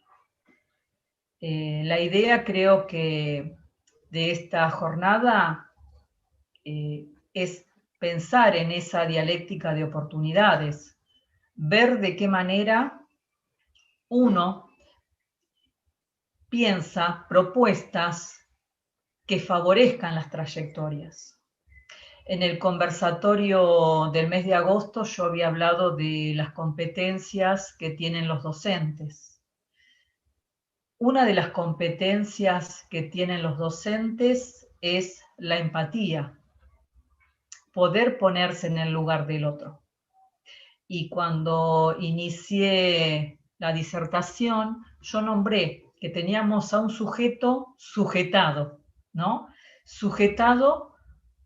La idea, creo que, de esta jornada es pensar en esa dialéctica de oportunidades, ver de qué manera uno piensa propuestas que favorezcan las trayectorias. En el conversatorio del mes de agosto yo había hablado de las competencias que tienen los docentes. Una de las competencias que tienen los docentes es la empatía, poder ponerse en el lugar del otro. Y cuando inicié la disertación, yo nombré que teníamos a un sujeto sujetado, ¿no? Sujetado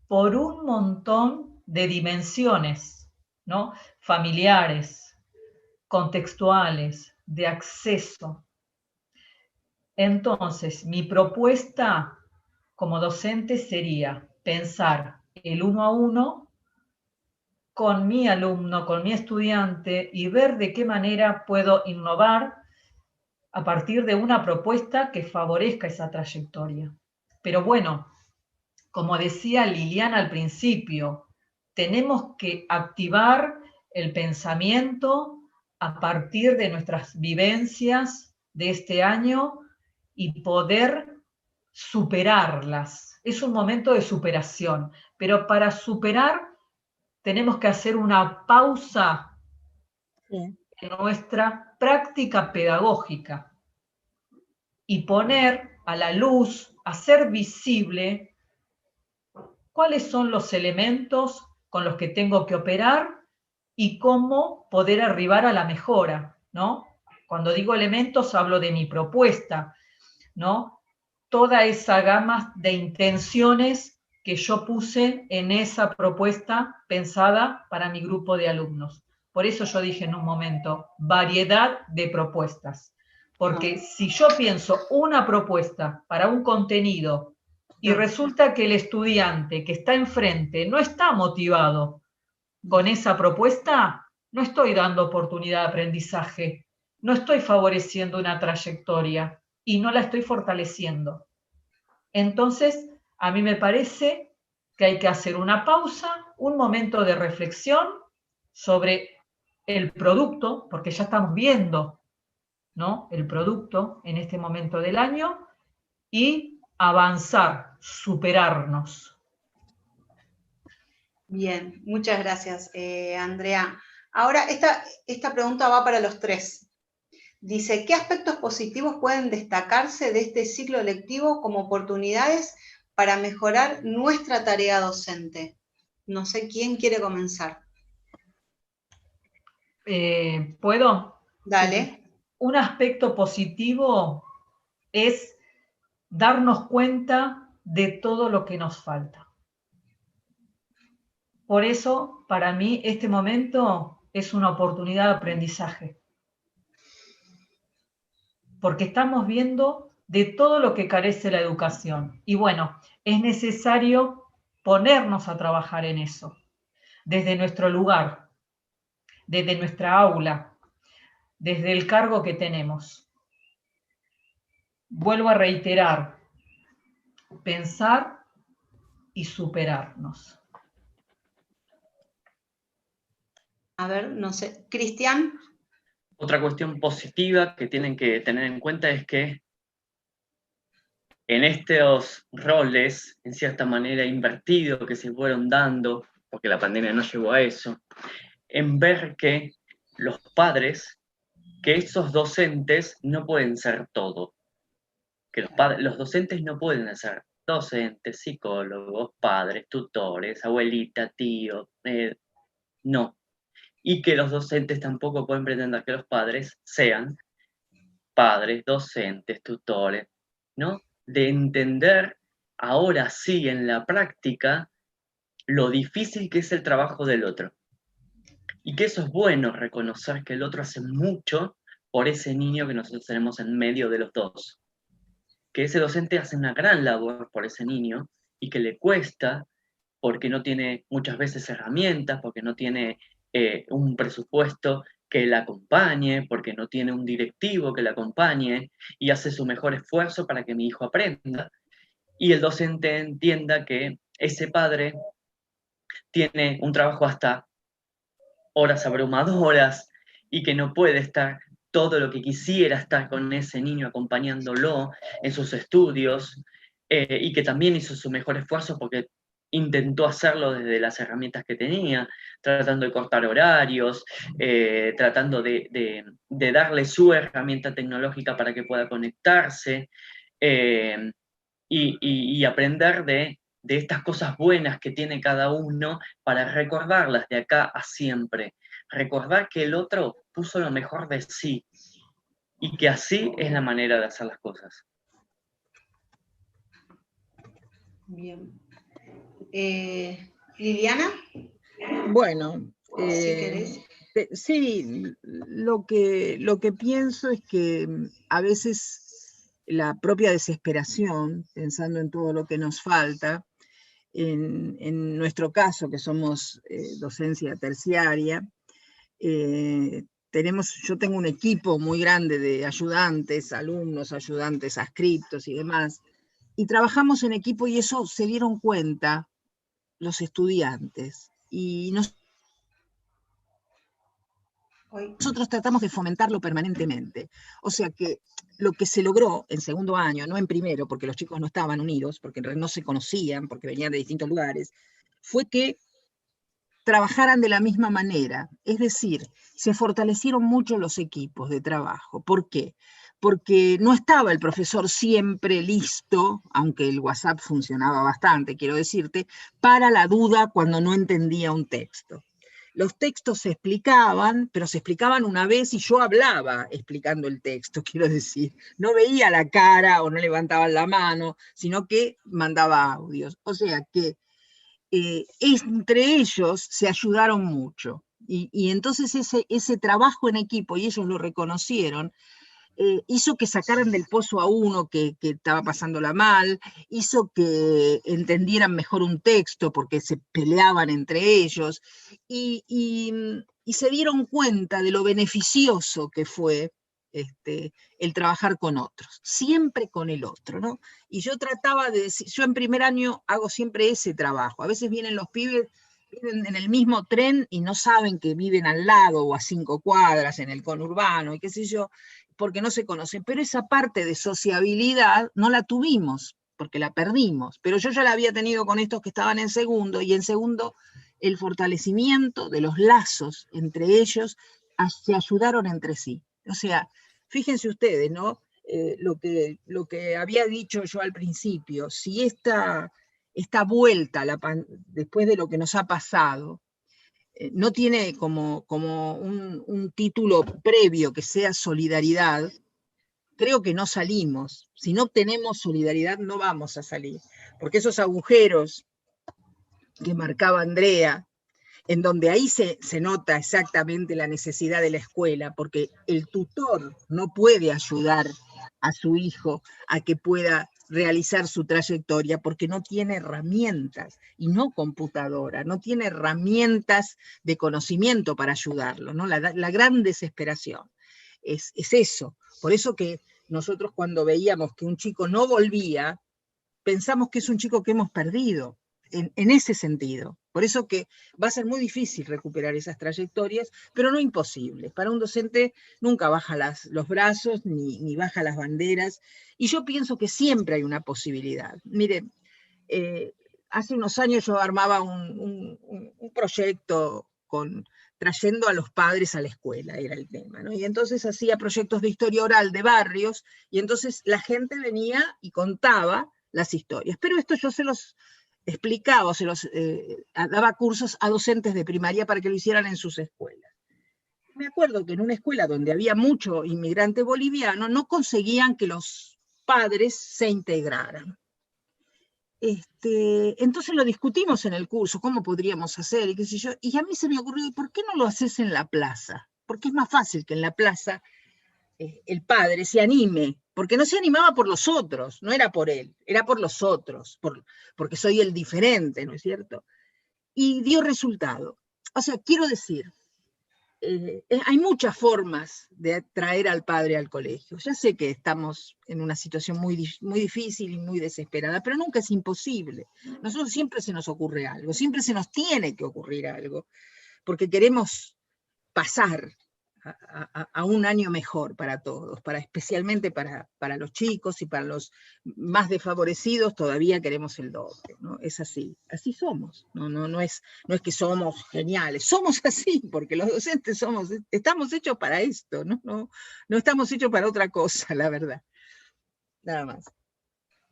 por un montón de dimensiones, ¿no? Familiares, contextuales, de acceso. Entonces, mi propuesta como docente sería pensar el 1 a 1 con mi alumno, con mi estudiante, y ver de qué manera puedo innovar a partir de una propuesta que favorezca esa trayectoria. Pero bueno, como decía Liliana al principio, tenemos que activar el pensamiento a partir de nuestras vivencias de este año y poder superarlas. Es un momento de superación, pero para superar tenemos que hacer una pausa en nuestra práctica pedagógica y poner a la luz, hacer visible cuáles son los elementos con los que tengo que operar y cómo poder arribar a la mejora, ¿no? Cuando digo elementos hablo de mi propuesta, ¿no? Toda esa gama de intenciones que yo puse en esa propuesta pensada para mi grupo de alumnos. Por eso yo dije en un momento, variedad de propuestas. Porque si yo pienso una propuesta para un contenido y resulta que el estudiante que está enfrente no está motivado con esa propuesta, no estoy dando oportunidad de aprendizaje, no estoy favoreciendo una trayectoria y no la estoy fortaleciendo. Entonces, a mí me parece que hay que hacer una pausa, un momento de reflexión sobre el producto, porque ya estamos viendo, ¿no?, el producto en este momento del año, y avanzar, superarnos. Bien, muchas gracias, Andrea. Ahora, esta pregunta va para los tres. Dice, ¿qué aspectos positivos pueden destacarse de este ciclo lectivo como oportunidades para mejorar nuestra tarea docente? No sé quién quiere comenzar. ¿Puedo? Dale. Un aspecto positivo es darnos cuenta de todo lo que nos falta. Por eso, para mí, este momento es una oportunidad de aprendizaje. Porque estamos viendo de todo lo que carece la educación. Y bueno, es necesario ponernos a trabajar en eso, desde nuestro lugar, desde nuestra aula, desde el cargo que tenemos. Vuelvo a reiterar, pensar y superarnos. A ver, no sé. Cristian. Otra cuestión positiva que tienen que tener en cuenta es que en estos roles, en cierta manera invertidos que se fueron dando, porque la pandemia no llevó a eso, en ver que los padres, que esos docentes no pueden ser todo, que los docentes no pueden ser docentes, psicólogos, padres, tutores, abuelita, tío, no. Y que los docentes tampoco pueden pretender que los padres sean padres, docentes, tutores, ¿no? De entender ahora sí en la práctica lo difícil que es el trabajo del otro. Y que eso es bueno, reconocer que el otro hace mucho por ese niño que nosotros tenemos en medio de los dos. Que ese docente hace una gran labor por ese niño y que le cuesta porque no tiene muchas veces herramientas, porque no tiene un presupuesto que la acompañe, porque no tiene un directivo que la acompañe y hace su mejor esfuerzo para que mi hijo aprenda. Y el docente entienda que ese padre tiene un trabajo hasta horas abrumadoras y que no puede estar todo lo que quisiera estar con ese niño acompañándolo en sus estudios, y que también hizo su mejor esfuerzo porque intentó hacerlo desde las herramientas que tenía, tratando de cortar horarios, tratando de darle su herramienta tecnológica para que pueda conectarse, y aprender de estas cosas buenas que tiene cada uno para recordarlas de acá a siempre. Recordar que el otro puso lo mejor de sí y que así es la manera de hacer las cosas. Bien. Liliana, Bueno, si querés. sí, lo que pienso es que a veces la propia desesperación, pensando en todo lo que nos falta, en nuestro caso, que somos docencia terciaria, yo tengo un equipo muy grande de ayudantes, alumnos, ayudantes adscriptos y demás, y trabajamos en equipo y eso se dieron cuenta los estudiantes. Y nosotros tratamos de fomentarlo permanentemente. O sea que lo que se logró en segundo año, no en primero, porque los chicos no estaban unidos, porque no se conocían, porque venían de distintos lugares, fue que trabajaran de la misma manera. Es decir, se fortalecieron mucho los equipos de trabajo. ¿Por qué? Porque no estaba el profesor siempre listo, aunque el WhatsApp funcionaba bastante, quiero decirte, para la duda cuando no entendía un texto. Los textos se explicaban, pero se explicaban una vez y yo hablaba explicando el texto, quiero decir. No veía la cara o no levantaban la mano, sino que mandaba audios. O sea que entre ellos se ayudaron mucho. Y entonces ese trabajo en equipo, y ellos lo reconocieron, hizo que sacaran del pozo a uno que estaba pasándola mal, hizo que entendieran mejor un texto porque se peleaban entre ellos, y se dieron cuenta de lo beneficioso que fue el trabajar con otros, siempre con el otro, ¿no? Y yo trataba de decir, yo en primer año hago siempre ese trabajo, a veces vienen los pibes, viven en el mismo tren y no saben que viven al lado o a 5 cuadras en el conurbano y qué sé yo, porque no se conocen, pero esa parte de sociabilidad no la tuvimos, porque la perdimos, pero yo ya la había tenido con estos que estaban en segundo, y en segundo el fortalecimiento de los lazos entre ellos se ayudaron entre sí. O sea, fíjense ustedes, ¿no? Lo que había dicho yo al principio, si esta vuelta, después de lo que nos ha pasado, no tiene como un título previo que sea solidaridad, creo que no salimos. Si no tenemos solidaridad, no vamos a salir. Porque esos agujeros que marcaba Andrea, en donde ahí se nota exactamente la necesidad de la escuela, porque el tutor no puede ayudar a su hijo a que pueda realizar su trayectoria porque no tiene herramientas, y no computadora, no tiene herramientas de conocimiento para ayudarlo, ¿no? La gran desesperación es eso. Por eso que nosotros cuando veíamos que un chico no volvía, pensamos que es un chico que hemos perdido, en ese sentido. Por eso que va a ser muy difícil recuperar esas trayectorias, pero no imposible. Para un docente nunca baja los brazos, ni baja las banderas, y yo pienso que siempre hay una posibilidad. Mire, hace unos años yo armaba un proyecto trayendo a los padres a la escuela, era el tema, ¿no? Y entonces hacía proyectos de historia oral de barrios, y entonces la gente venía y contaba las historias. Pero esto yo se los explicaba, daba cursos a docentes de primaria para que lo hicieran en sus escuelas. Me acuerdo que en una escuela donde había mucho inmigrante boliviano, no conseguían que los padres se integraran. Entonces lo discutimos en el curso, cómo podríamos hacer, y qué sé yo, y a mí se me ocurrió, ¿por qué no lo haces en la plaza? Porque es más fácil que en la plaza el padre se anime, porque no se animaba por los otros, no era por él, era por los otros, porque soy el diferente, ¿no es cierto? Y dio resultado. O sea, quiero decir, hay muchas formas de traer al padre al colegio. Ya sé que estamos en una situación muy difícil y muy desesperada, pero nunca es imposible. Nosotros siempre se nos ocurre algo, siempre se nos tiene que ocurrir algo, porque queremos pasar a un año mejor para todos, especialmente para los chicos y para los más desfavorecidos todavía queremos el doble, ¿no? Es así somos, no es que somos geniales, somos así, porque los docentes estamos hechos para esto, no estamos hechos para otra cosa, la verdad. Nada más.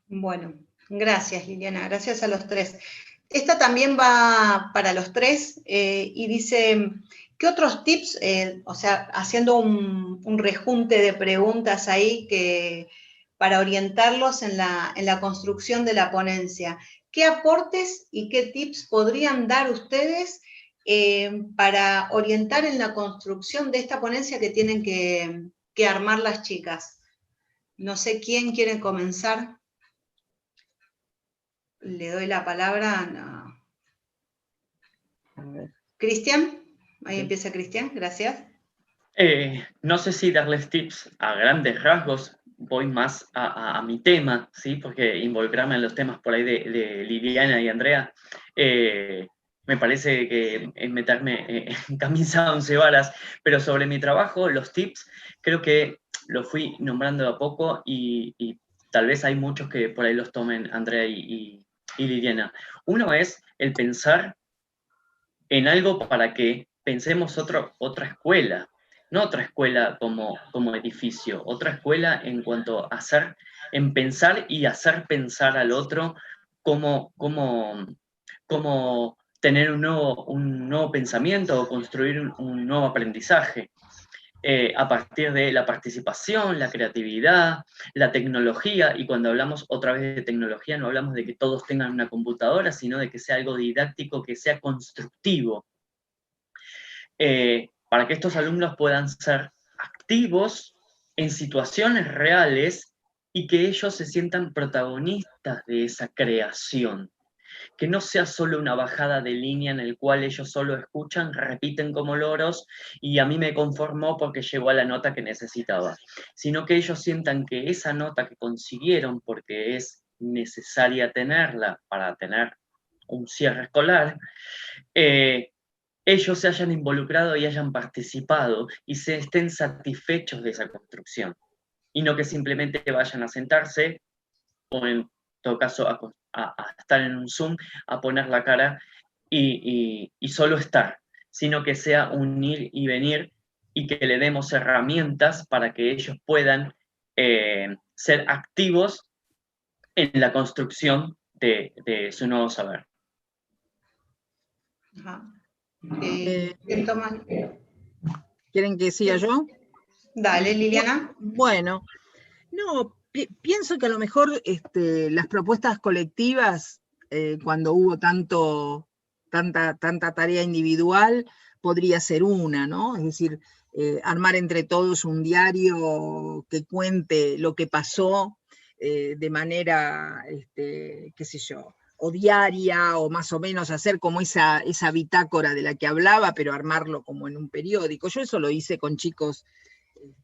Bueno, gracias Liliana, gracias a los tres. Esta también va para los tres y dice, ¿qué otros tips, o sea, haciendo un rejunte de preguntas ahí para orientarlos en la construcción de la ponencia, qué aportes y qué tips podrían dar ustedes para orientar en la construcción de esta ponencia que tienen que armar las chicas? No sé quién quiere comenzar. Le doy la palabra a Cristian. Ahí empieza Cristian, gracias. No sé si darles tips a grandes rasgos, voy más a mi tema, ¿sí? Porque involucrarme en los temas por ahí de Liliana y Andrea, me parece que es meterme en camisa a 11 varas, pero sobre mi trabajo, los tips, creo que lo fui nombrando a poco y tal vez hay muchos que por ahí los tomen Andrea y Liliana. Uno es el pensar en algo para que pensemos otra escuela, no otra escuela como edificio, otra escuela en cuanto a en pensar y hacer pensar al otro como tener un nuevo pensamiento o construir un nuevo aprendizaje. A partir de la participación, la creatividad, la tecnología, y cuando hablamos otra vez de tecnología no hablamos de que todos tengan una computadora, sino de que sea algo didáctico, que sea constructivo, para que estos alumnos puedan ser activos en situaciones reales y que ellos se sientan protagonistas de esa creación. Que no sea solo una bajada de línea en el cual ellos solo escuchan, repiten como loros y a mí me conformó porque llegó a la nota que necesitaba, sino que ellos sientan que esa nota que consiguieron, porque es necesaria tenerla para tener un cierre escolar, ellos se hayan involucrado y hayan participado y se estén satisfechos de esa construcción, y no que simplemente vayan a sentarse o en todo caso a estar en un Zoom, a poner la cara y solo estar, sino que sea un ir y venir y que le demos herramientas para que ellos puedan ser activos en la construcción de su nuevo saber. Ajá. ¿Quieren que siga yo? Dale, Liliana. Bueno, no, pienso que a lo mejor las propuestas colectivas, cuando hubo tanta tarea individual, podría ser una, ¿no? Es decir, armar entre todos un diario que cuente lo que pasó de manera, qué sé yo, o diaria, o más o menos hacer como esa bitácora de la que hablaba, pero armarlo como en un periódico. Yo eso lo hice con chicos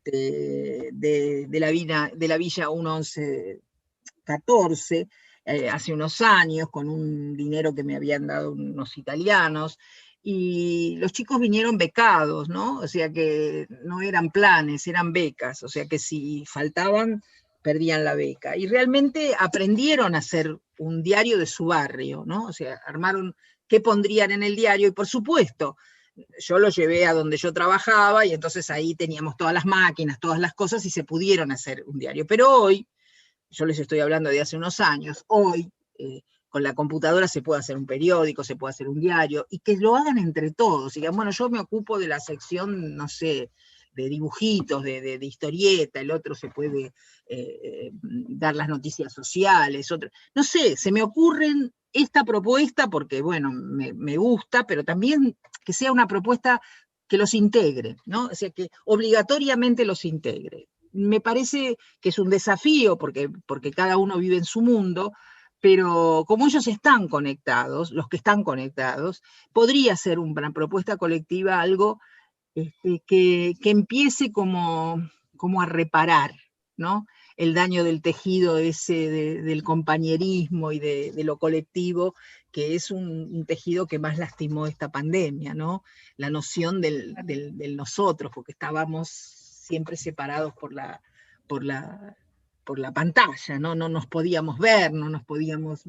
de la Villa 1114, hace unos años, con un dinero que me habían dado unos italianos, y los chicos vinieron becados, ¿no? O sea que no eran planes, eran becas, o sea que si faltaban, perdían la beca. Y realmente aprendieron a hacer un diario de su barrio, ¿no? O sea, armaron qué pondrían en el diario, y por supuesto, yo lo llevé a donde yo trabajaba y entonces ahí teníamos todas las máquinas, todas las cosas y se pudieron hacer un diario. Pero hoy, yo les estoy hablando de hace unos años, hoy con la computadora se puede hacer un periódico, se puede hacer un diario y que lo hagan entre todos. Digan, bueno, yo me ocupo de la sección, no sé, de dibujitos, de historieta, el otro se puede dar las noticias sociales, otro, no sé, se me ocurren esta propuesta porque, bueno, me gusta, pero también que sea una propuesta que los integre, ¿no? O sea, que obligatoriamente los integre. Me parece que es un desafío porque cada uno vive en su mundo, pero como ellos están conectados, los que están conectados, podría ser una propuesta colectiva algo que empiece como a reparar, ¿no? El daño del tejido ese del compañerismo y de lo colectivo, que es un tejido que más lastimó esta pandemia, ¿no? La noción del nosotros, porque estábamos siempre separados por la pantalla, ¿no? No nos podíamos ver, no nos podíamos...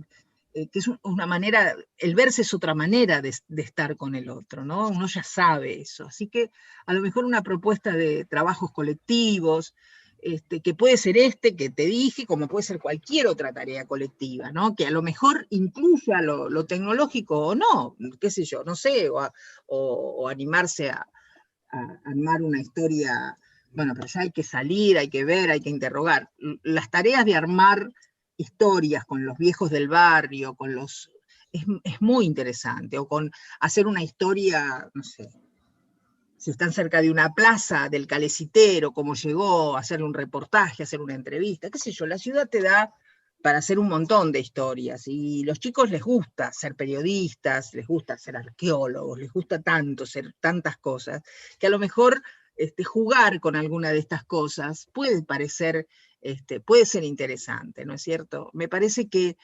que es una manera, el verse es otra manera de estar con el otro, ¿no? Uno ya sabe eso. Así que a lo mejor una propuesta de trabajos colectivos, que puede ser que te dije, como puede ser cualquier otra tarea colectiva, ¿no? Que a lo mejor incluya lo tecnológico o no, qué sé yo, no sé, o animarse a armar una historia, bueno, pero ya hay que salir, hay que ver, hay que interrogar. Las tareas de armar historias con los viejos del barrio, es muy interesante, o con hacer una historia, no sé, si están cerca de una plaza, del Calecitero, cómo llegó, hacer un reportaje, hacer una entrevista, qué sé yo, la ciudad te da para hacer un montón de historias, y los chicos les gusta ser periodistas, les gusta ser arqueólogos, les gusta tanto ser tantas cosas, que a lo mejor jugar con alguna de estas cosas puede parecer, puede ser interesante, ¿no es cierto? Me parece que,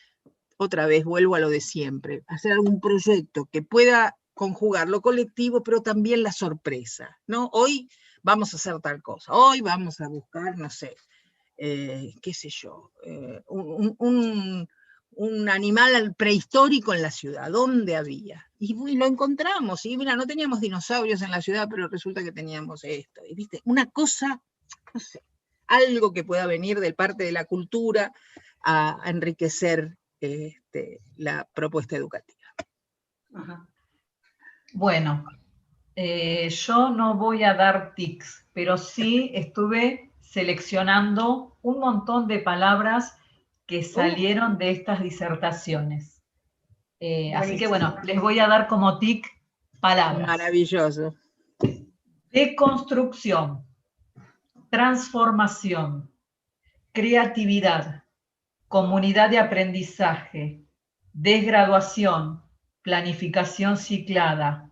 otra vez, vuelvo a lo de siempre, hacer algún proyecto que pueda conjugar lo colectivo, pero también la sorpresa, ¿no? Hoy vamos a hacer tal cosa, hoy vamos a buscar, no sé, qué sé yo, un animal prehistórico en la ciudad, ¿dónde había? Y lo encontramos, y mira, no teníamos dinosaurios en la ciudad, pero resulta que teníamos esto, y viste, una cosa, no sé, algo que pueda venir de parte de la cultura a enriquecer la propuesta educativa. Ajá. Bueno, yo no voy a dar tics, pero sí estuve seleccionando un montón de palabras que salieron de estas disertaciones. Así que bueno, les voy a dar como tic palabras. Maravilloso. Deconstrucción, transformación, creatividad, comunidad de aprendizaje, desgraduación, planificación ciclada,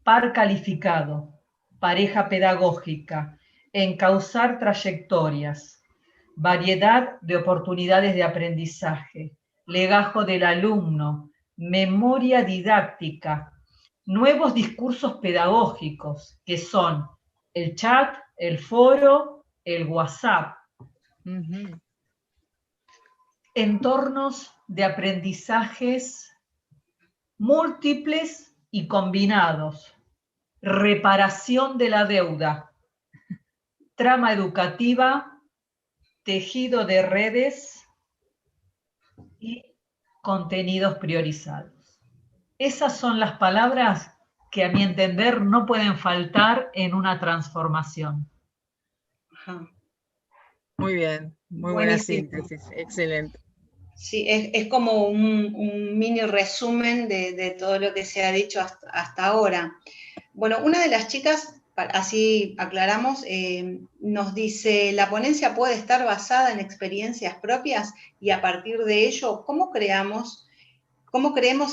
par calificado, pareja pedagógica, encauzar trayectorias, variedad de oportunidades de aprendizaje, legajo del alumno, memoria didáctica, nuevos discursos pedagógicos, que son el chat, el foro, el WhatsApp. Uh-huh. Entornos de aprendizajes múltiples y combinados, reparación de la deuda, trama educativa, tejido de redes y contenidos priorizados. Esas son las palabras que a mi entender no pueden faltar en una transformación. Ajá. Muy bien, muy buena síntesis, excelente. Sí, es como un mini resumen de todo lo que se ha dicho hasta ahora. Bueno, una de las chicas, así aclaramos, nos dice, la ponencia puede estar basada en experiencias propias y a partir de ello, ¿cómo creemos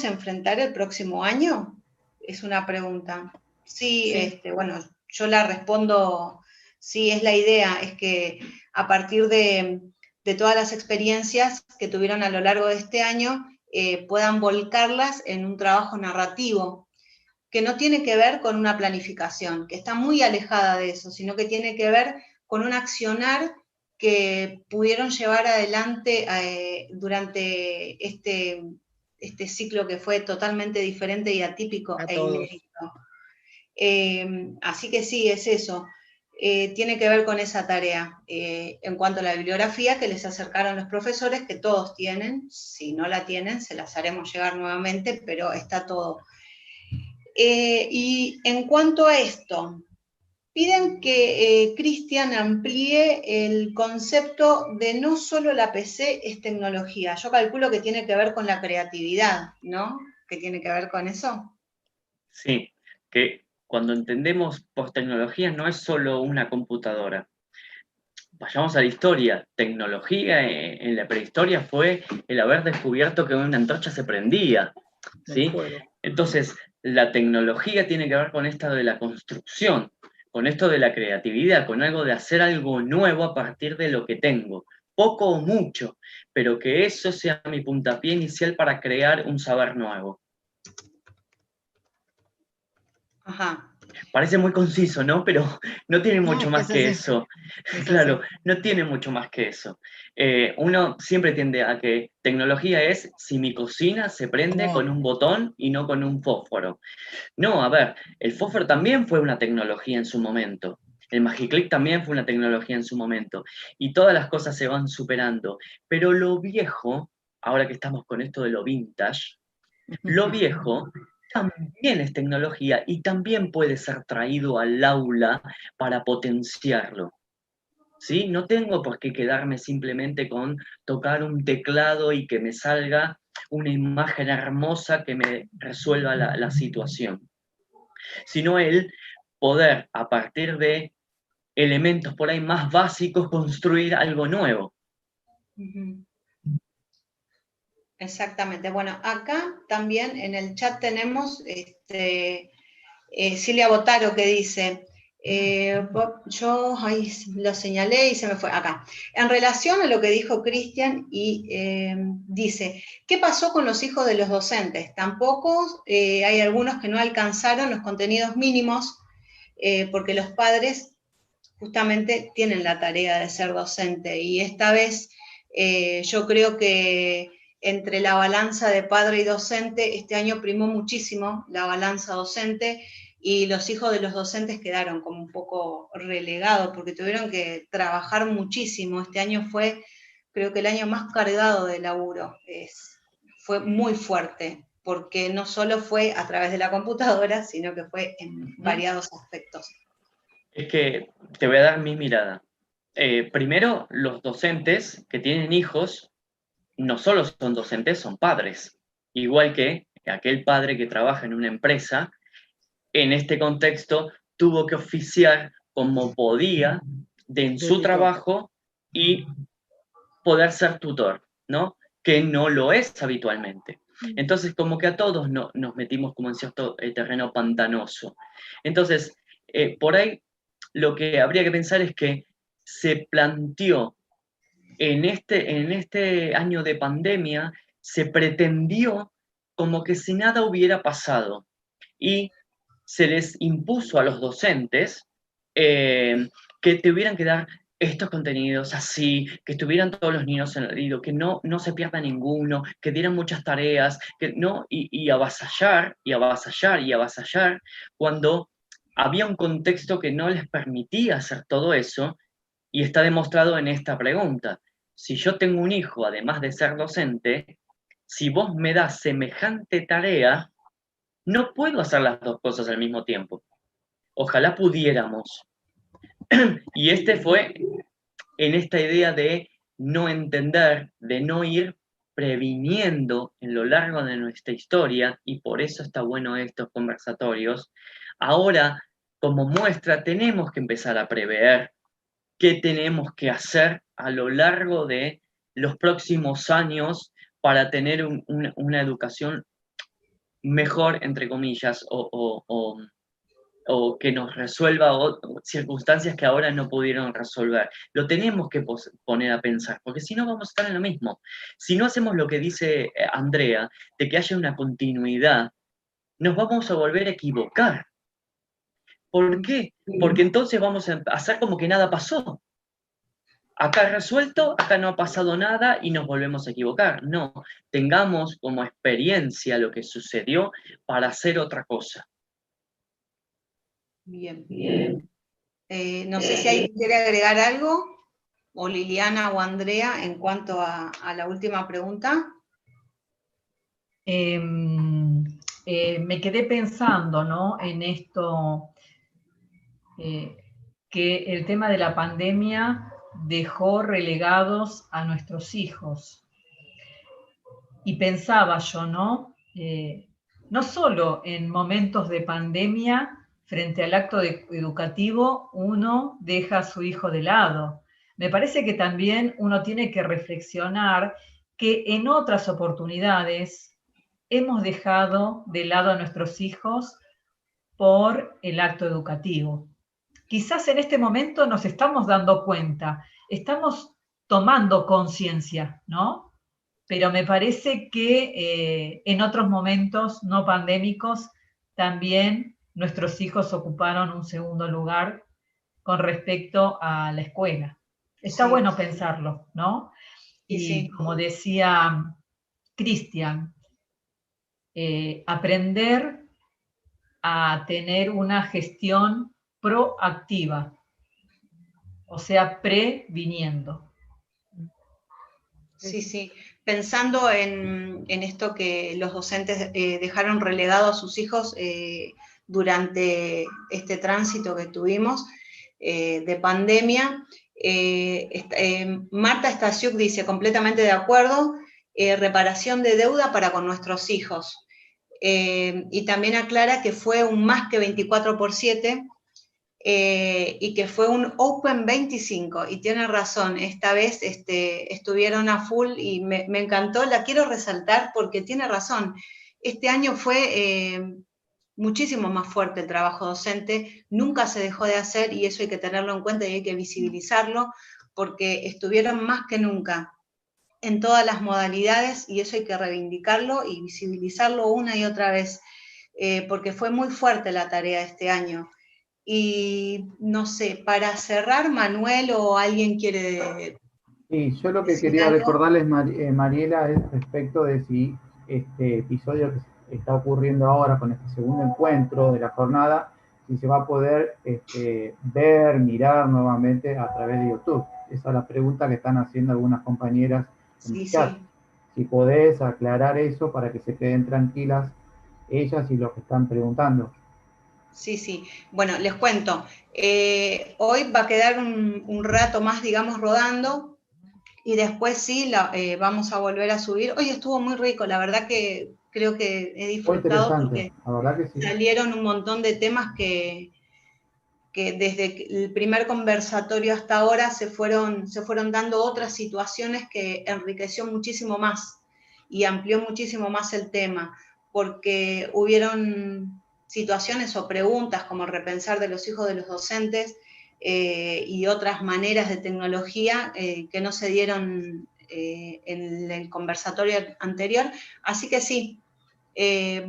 enfrentar el próximo año? Es una pregunta. Sí, bueno, yo la respondo, sí, es la idea, es que a partir de todas las experiencias que tuvieron a lo largo de este año, puedan volcarlas en un trabajo narrativo, que no tiene que ver con una planificación, que está muy alejada de eso, sino que tiene que ver con un accionar que pudieron llevar adelante durante este ciclo que fue totalmente diferente y atípico e inédito. Así que sí, es eso. Tiene que ver con esa tarea. En cuanto a la bibliografía que les acercaron los profesores, que todos tienen, si no la tienen, se las haremos llegar nuevamente, pero está todo. Y en cuanto a esto, piden que Cristian amplíe el concepto de no solo la PC es tecnología. Yo calculo que tiene que ver con la creatividad, ¿no? ¿Qué tiene que ver con eso? Sí, que cuando entendemos por tecnología no es solo una computadora. Vayamos a la historia. Tecnología en la prehistoria fue el haber descubierto que una antorcha se prendía, ¿sí? Entonces, la tecnología tiene que ver con esta de la construcción. con esto de la creatividad, con algo de hacer algo nuevo a partir de lo que tengo, poco o mucho, pero que eso sea mi puntapié inicial para crear un saber nuevo. Ajá. Parece muy conciso, ¿no? Pero no tiene mucho más que eso. Claro, no tiene mucho más que eso. Uno siempre tiende a que tecnología es si mi cocina se prende con un botón y no con un fósforo. No, a ver, el fósforo también fue una tecnología en su momento. El Magiclick también fue una tecnología en su momento. Y todas las cosas se van superando. Pero lo viejo, ahora que estamos con esto de lo vintage, lo viejo también es tecnología y también puede ser traído al aula para potenciarlo. ¿Sí? No tengo por qué quedarme simplemente con tocar un teclado y que me salga una imagen hermosa que me resuelva la situación, sino el poder, a partir de elementos por ahí más básicos, construir algo nuevo. Exactamente. Bueno, acá también en el chat tenemos Silvia Botaro que dice, yo ahí lo señalé y se me fue, acá. En relación a lo que dijo Cristian, y dice, ¿qué pasó con los hijos de los docentes? Tampoco hay algunos que no alcanzaron los contenidos mínimos porque los padres justamente tienen la tarea de ser docente y esta vez yo creo que entre la balanza de padre y docente, este año primó muchísimo la balanza docente y los hijos de los docentes quedaron como un poco relegados porque tuvieron que trabajar muchísimo. Este año fue, creo que el año más cargado de laburo. Fue muy fuerte porque no solo fue a través de la computadora, sino que fue en variados aspectos. Es que te voy a dar mi mirada. Primero, los docentes que tienen hijos no solo son docentes, son padres. Igual que aquel padre que trabaja en una empresa, en este contexto tuvo que oficiar como podía en su trabajo y poder ser tutor, ¿no? Que no lo es habitualmente. Entonces, como que a todos nos metimos como en cierto terreno pantanoso. Entonces, por ahí lo que habría que pensar es que se planteó en este año de pandemia, se pretendió como que si nada hubiera pasado y se les impuso a los docentes que tuvieran que dar estos contenidos así, que estuvieran todos los niños en el hilo, que no se pierda ninguno, que dieran muchas tareas, que no, y avasallar, y avasallar, y avasallar, cuando había un contexto que no les permitía hacer todo eso, y está demostrado en esta pregunta. Si yo tengo un hijo, además de ser docente, si vos me das semejante tarea, no puedo hacer las dos cosas al mismo tiempo. Ojalá pudiéramos. Y fue en esta idea de no entender, de no ir previniendo en lo largo de nuestra historia, y por eso está bueno estos conversatorios. Ahora, como muestra, tenemos que empezar a prever qué tenemos que hacer a lo largo de los próximos años para tener una educación mejor, entre comillas, o que nos resuelva circunstancias que ahora no pudieron resolver. Lo tenemos que poner a pensar, porque si no vamos a estar en lo mismo. Si no hacemos lo que dice Andrea, de que haya una continuidad, nos vamos a volver a equivocar. ¿Por qué? Porque entonces vamos a hacer como que nada pasó. Acá resuelto, acá no ha pasado nada y nos volvemos a equivocar. No, tengamos como experiencia lo que sucedió para hacer otra cosa. Bien. No sé si alguien quiere agregar algo, o Liliana o Andrea, en cuanto a la última pregunta. Me quedé pensando, ¿no?, en esto, que el tema de la pandemia dejó relegados a nuestros hijos. Y pensaba yo, ¿no? No solo en momentos de pandemia, frente al acto educativo, uno deja a su hijo de lado. Me parece que también uno tiene que reflexionar que en otras oportunidades hemos dejado de lado a nuestros hijos por el acto educativo. quizás en este momento nos estamos dando cuenta, estamos tomando conciencia, ¿no? Pero me parece que en otros momentos no pandémicos también nuestros hijos ocuparon un segundo lugar con respecto a la escuela. Está bueno pensarlo, ¿no? Y como decía Cristian, aprender a tener una gestión proactiva, o sea, previniendo. Sí, sí. Pensando en esto que los docentes dejaron relegado a sus hijos durante este tránsito que tuvimos de pandemia, Marta Stasiuk dice, completamente de acuerdo, reparación de deuda para con nuestros hijos. Y también aclara que fue un más que 24/7 y que fue un Open 25, y tiene razón, esta vez estuvieron a full y me encantó, la quiero resaltar porque tiene razón, este año fue muchísimo más fuerte el trabajo docente, nunca se dejó de hacer y eso hay que tenerlo en cuenta y hay que visibilizarlo porque estuvieron más que nunca en todas las modalidades y eso hay que reivindicarlo y visibilizarlo una y otra vez, porque fue muy fuerte la tarea este año. Y no sé, para cerrar, Manuel o alguien quiere... Sí, yo lo que quería recordarles, Mariela, es respecto de si este episodio que está ocurriendo ahora con este segundo encuentro de la jornada, si se va a poder ver, mirar nuevamente a través de YouTube. Esa es la pregunta que están haciendo algunas compañeras en el chat. Sí. Si podés aclarar eso para que se queden tranquilas ellas y los que están preguntando. Sí, sí. Bueno, les cuento. Hoy va a quedar un rato más, digamos, rodando y después sí, vamos a volver a subir. Hoy estuvo muy rico, la verdad que creo que he disfrutado porque la verdad que sí. Salieron un montón de temas que desde el primer conversatorio hasta ahora se fueron dando otras situaciones que enriqueció muchísimo más y amplió muchísimo más el tema, porque hubieron situaciones o preguntas como repensar de los hijos de los docentes y otras maneras de tecnología que no se dieron en el conversatorio anterior. Así que sí,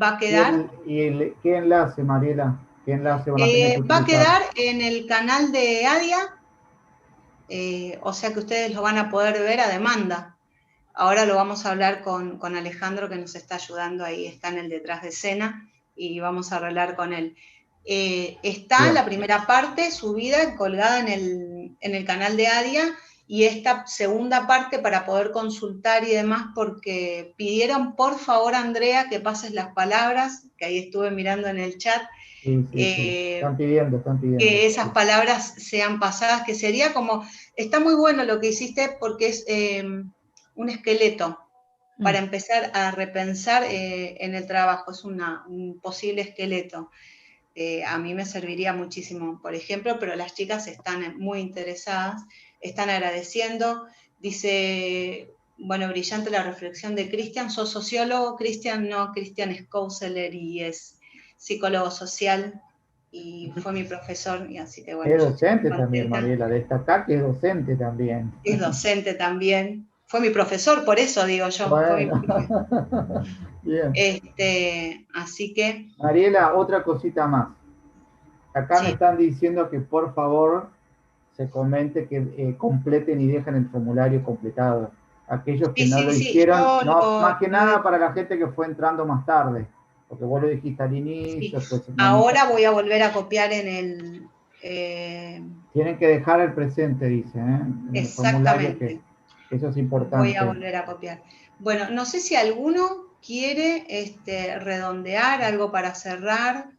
va a quedar... ¿Qué enlace, Mariela? ¿Qué enlace van a tener que utilizar? Va a quedar en el canal de ADIA, o sea que ustedes lo van a poder ver a demanda. Ahora lo vamos a hablar con Alejandro, que nos está ayudando ahí, está en el detrás de escena, y vamos a hablar con él. Está la primera parte subida, colgada en el canal de ADIA, y esta segunda parte para poder consultar y demás, porque pidieron, por favor, Andrea, que pases las palabras, que ahí estuve mirando en el chat. Sí. Están pidiendo. Que esas palabras sean pasadas, que sería como, está muy bueno lo que hiciste porque es un esqueleto para empezar a repensar en el trabajo, es un posible esqueleto. A mí me serviría muchísimo, por ejemplo, pero las chicas están muy interesadas, están agradeciendo. Dice, bueno, brillante la reflexión de Cristian. ¿Sos sociólogo? Cristian no, Cristian es counselor y es psicólogo social y fue mi profesor, y así que bueno. Es docente también, Mariela, destacar que es docente también. Es docente también. Fue mi profesor, por eso digo yo. Bueno. Bien. Así que... Mariela, otra cosita más. Acá me están diciendo que por favor se comente que completen y dejen el formulario completado. Aquellos que no lo hicieron, más que nada para la gente que fue entrando más tarde, porque vos lo dijiste al inicio. Pues, ahora voy a volver a copiar en el... Tienen que dejar el presente, dice, en el formulario, que eso es importante. Voy a volver a copiar. Bueno, no sé si alguno quiere redondear algo para cerrar.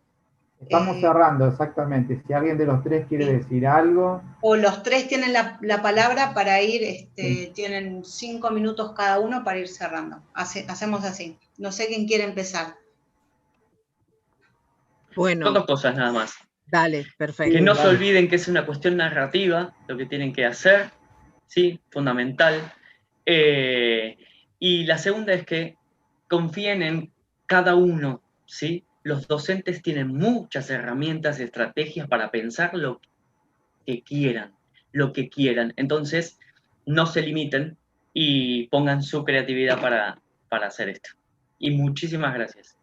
Estamos cerrando, exactamente. Si alguien de los tres quiere decir algo. O los tres tienen la palabra para ir, tienen 5 minutos cada uno para ir cerrando. Hacemos así. No sé quién quiere empezar. Bueno. Son 2 cosas nada más. Dale, perfecto. Que no se olviden que es una cuestión narrativa, lo que tienen que hacer, ¿sí? Fundamental. Y la segunda es que confíen en cada uno, ¿sí? Los docentes tienen muchas herramientas, estrategias para pensar que quieran, lo que quieran. Entonces, no se limiten y pongan su creatividad para hacer esto. Y muchísimas gracias.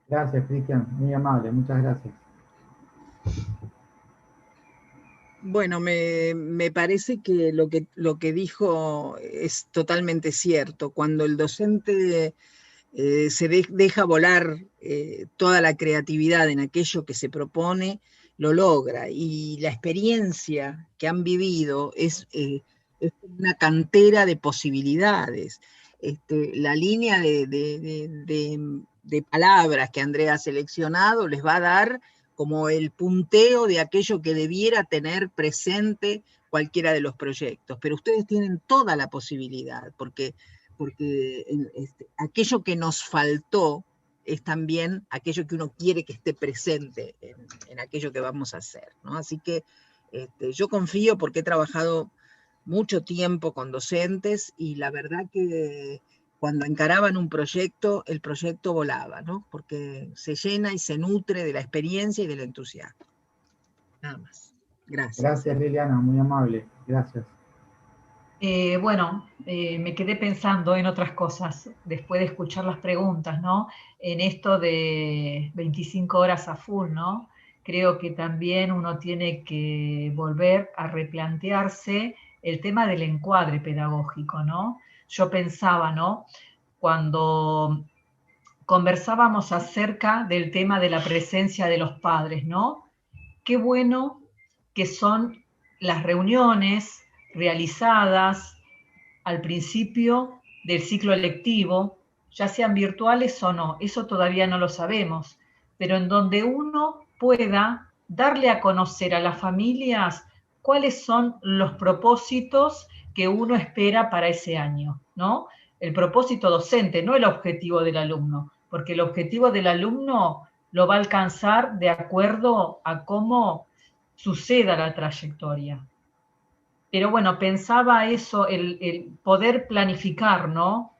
Gracias, Cristian, muy amable, muchas gracias. Bueno, me parece que lo que dijo es totalmente cierto. Cuando el docente deja volar toda la creatividad en aquello que se propone, lo logra. Y la experiencia que han vivido es una cantera de posibilidades. La línea de palabras que Andrea ha seleccionado les va a dar como el punteo de aquello que debiera tener presente cualquiera de los proyectos. Pero ustedes tienen toda la posibilidad, porque aquello que nos faltó es también aquello que uno quiere que esté presente en aquello que vamos a hacer, ¿no? Así que yo confío porque he trabajado mucho tiempo con docentes y la verdad que cuando encaraban un proyecto, el proyecto volaba, ¿no? Porque se llena y se nutre de la experiencia y del entusiasmo. Nada más. Gracias. Gracias, Liliana, muy amable. Gracias. Me quedé pensando en otras cosas después de escuchar las preguntas, ¿no? En esto de 25 horas a full, ¿no? Creo que también uno tiene que volver a replantearse el tema del encuadre pedagógico, ¿no? Yo pensaba, ¿no? Cuando conversábamos acerca del tema de la presencia de los padres, ¿no? Qué bueno que son las reuniones realizadas al principio del ciclo lectivo, ya sean virtuales o no, eso todavía no lo sabemos, pero en donde uno pueda darle a conocer a las familias cuáles son los propósitos que uno espera para ese año, ¿no? El propósito docente, no el objetivo del alumno, porque el objetivo del alumno lo va a alcanzar de acuerdo a cómo suceda la trayectoria. Pero bueno, pensaba eso, el poder planificar, ¿no?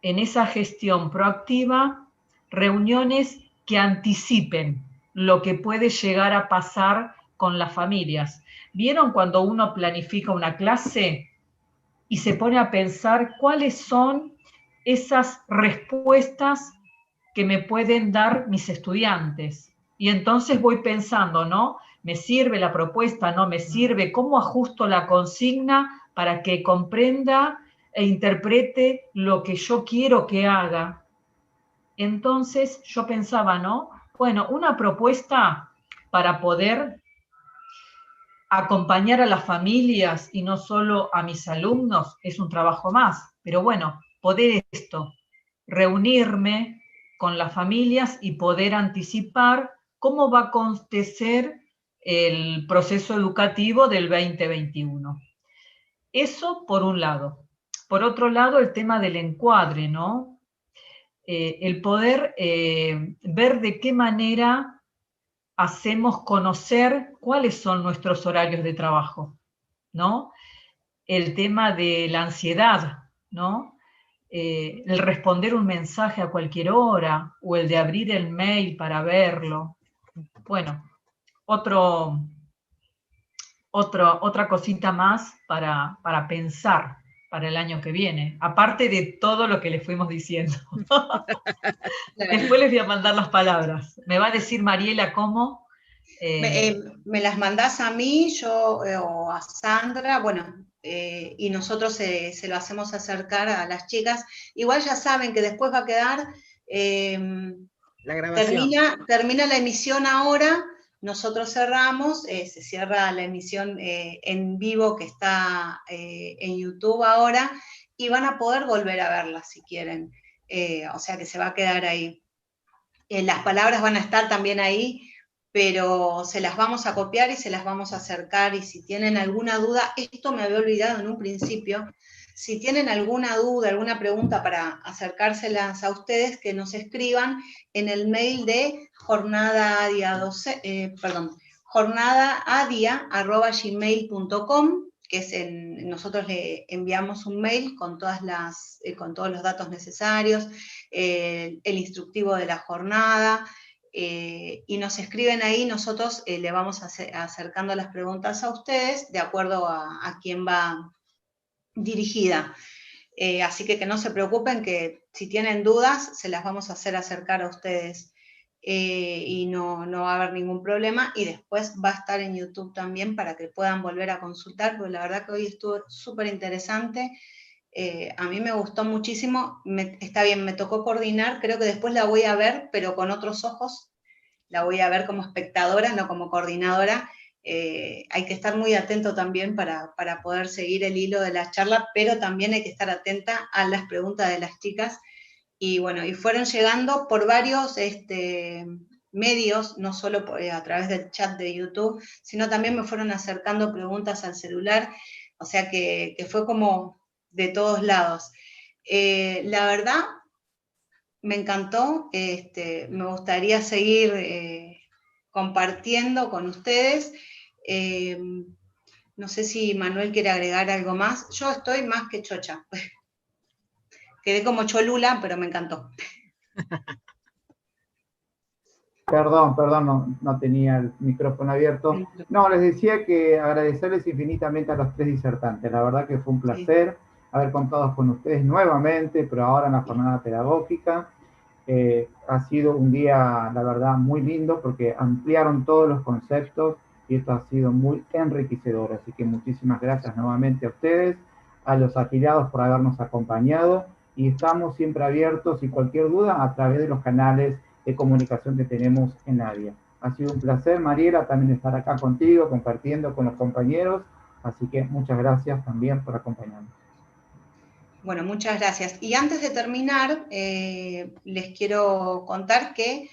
En esa gestión proactiva, reuniones que anticipen lo que puede llegar a pasar con las familias. ¿Vieron cuando uno planifica una clase y se pone a pensar cuáles son esas respuestas que me pueden dar mis estudiantes? Y entonces voy pensando, ¿no? ¿Me sirve la propuesta? ¿No me sirve? ¿Cómo ajusto la consigna para que comprenda e interprete lo que yo quiero que haga? Entonces yo pensaba, ¿no? Bueno, una propuesta para poder acompañar a las familias y no solo a mis alumnos es un trabajo más. Pero bueno, poder esto, reunirme con las familias y poder anticipar cómo va a acontecer el proceso educativo del 2021. Eso por un lado. Por otro lado, el tema del encuadre, ¿no? El poder ver de qué manera hacemos conocer cuáles son nuestros horarios de trabajo, ¿no? El tema de la ansiedad, ¿no? El responder un mensaje a cualquier hora o el de abrir el mail para verlo. Bueno, otra cosita más para pensar para el año que viene, aparte de todo lo que les fuimos diciendo. Después les voy a mandar las palabras. Me va a decir Mariela cómo. Me las mandás a mí, yo o a Sandra, bueno, y nosotros se lo hacemos acercar a las chicas. Igual ya saben que después va a quedar, la grabación. Termina la emisión ahora, nosotros cerramos, se cierra la emisión en vivo que está en YouTube ahora, y van a poder volver a verla si quieren, o sea que se va a quedar ahí. Las palabras van a estar también ahí, pero se las vamos a copiar y se las vamos a acercar, y si tienen alguna duda, esto me había olvidado en un principio, si tienen alguna duda, alguna pregunta para acercárselas a ustedes, que nos escriban en el mail de jornadaadia@gmail.com, que es nosotros le enviamos un mail con todos los datos necesarios, el instructivo de la jornada, y nos escriben ahí, nosotros le vamos acercando las preguntas a ustedes de acuerdo a quién va dirigida. Así que no se preocupen, que si tienen dudas, se las vamos a hacer acercar a ustedes y no va a haber ningún problema. Y después va a estar en YouTube también para que puedan volver a consultar, porque la verdad que hoy estuvo súper interesante. A mí me gustó muchísimo. Está bien, me tocó coordinar, creo que después la voy a ver, pero con otros ojos. La voy a ver como espectadora, no como coordinadora. Hay que estar muy atento también para poder seguir el hilo de la charla, pero también hay que estar atenta a las preguntas de las chicas. Y bueno, y fueron llegando por varios medios, no solo a través del chat de YouTube, sino también me fueron acercando preguntas al celular, o sea que fue como de todos lados. La verdad, me encantó, me gustaría seguir compartiendo con ustedes. No sé si Manuel quiere agregar algo más. Yo estoy más que chocha. Quedé como cholula, pero me encantó. Perdón, no tenía el micrófono abierto. No, les decía que agradecerles infinitamente a los tres disertantes. La verdad que fue un placer haber contado con ustedes nuevamente, pero ahora en la jornada pedagógica. Ha sido un día, la verdad, muy lindo porque ampliaron todos los conceptos y esto ha sido muy enriquecedor. Así que muchísimas gracias nuevamente a ustedes, a los afiliados por habernos acompañado, y estamos siempre abiertos y cualquier duda a través de los canales de comunicación que tenemos en la área. Ha sido un placer, Mariela, también estar acá contigo, compartiendo con los compañeros, así que muchas gracias también por acompañarnos. Bueno, muchas gracias. Y antes de terminar, les quiero contar que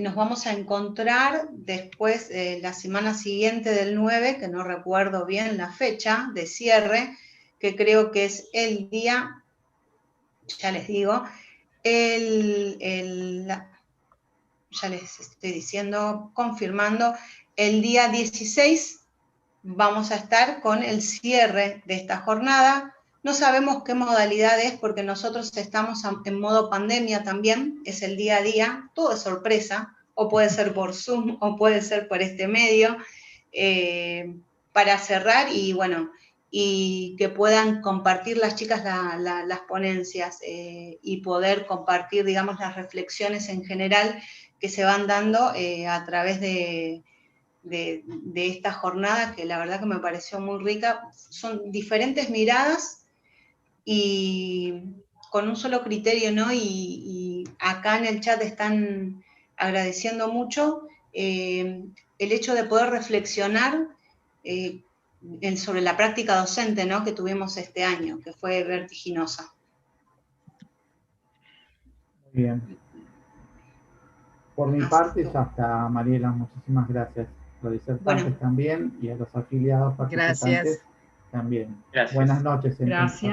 nos vamos a encontrar después, la semana siguiente del 9, que no recuerdo bien la fecha de cierre, que creo que es el día, ya les digo, ya les estoy diciendo, confirmando, el día 16 vamos a estar con el cierre de esta jornada. No sabemos qué modalidad es porque nosotros estamos en modo pandemia también, es el día a día, todo es sorpresa, o puede ser por Zoom o puede ser por este medio, para cerrar y bueno, y que puedan compartir las chicas las ponencias y poder compartir, digamos, las reflexiones en general que se van dando a través de esta jornada, que la verdad que me pareció muy rica. Son diferentes miradas y con un solo criterio, ¿no? Y acá en el chat están agradeciendo mucho el hecho de poder reflexionar sobre la práctica docente, ¿no? Que tuvimos este año, que fue vertiginosa. Muy bien. Por mi parte, ya está, Mariela, muchísimas gracias. Los disertantes también y a los afiliados participantes también. Gracias. Buenas noches. Gracias.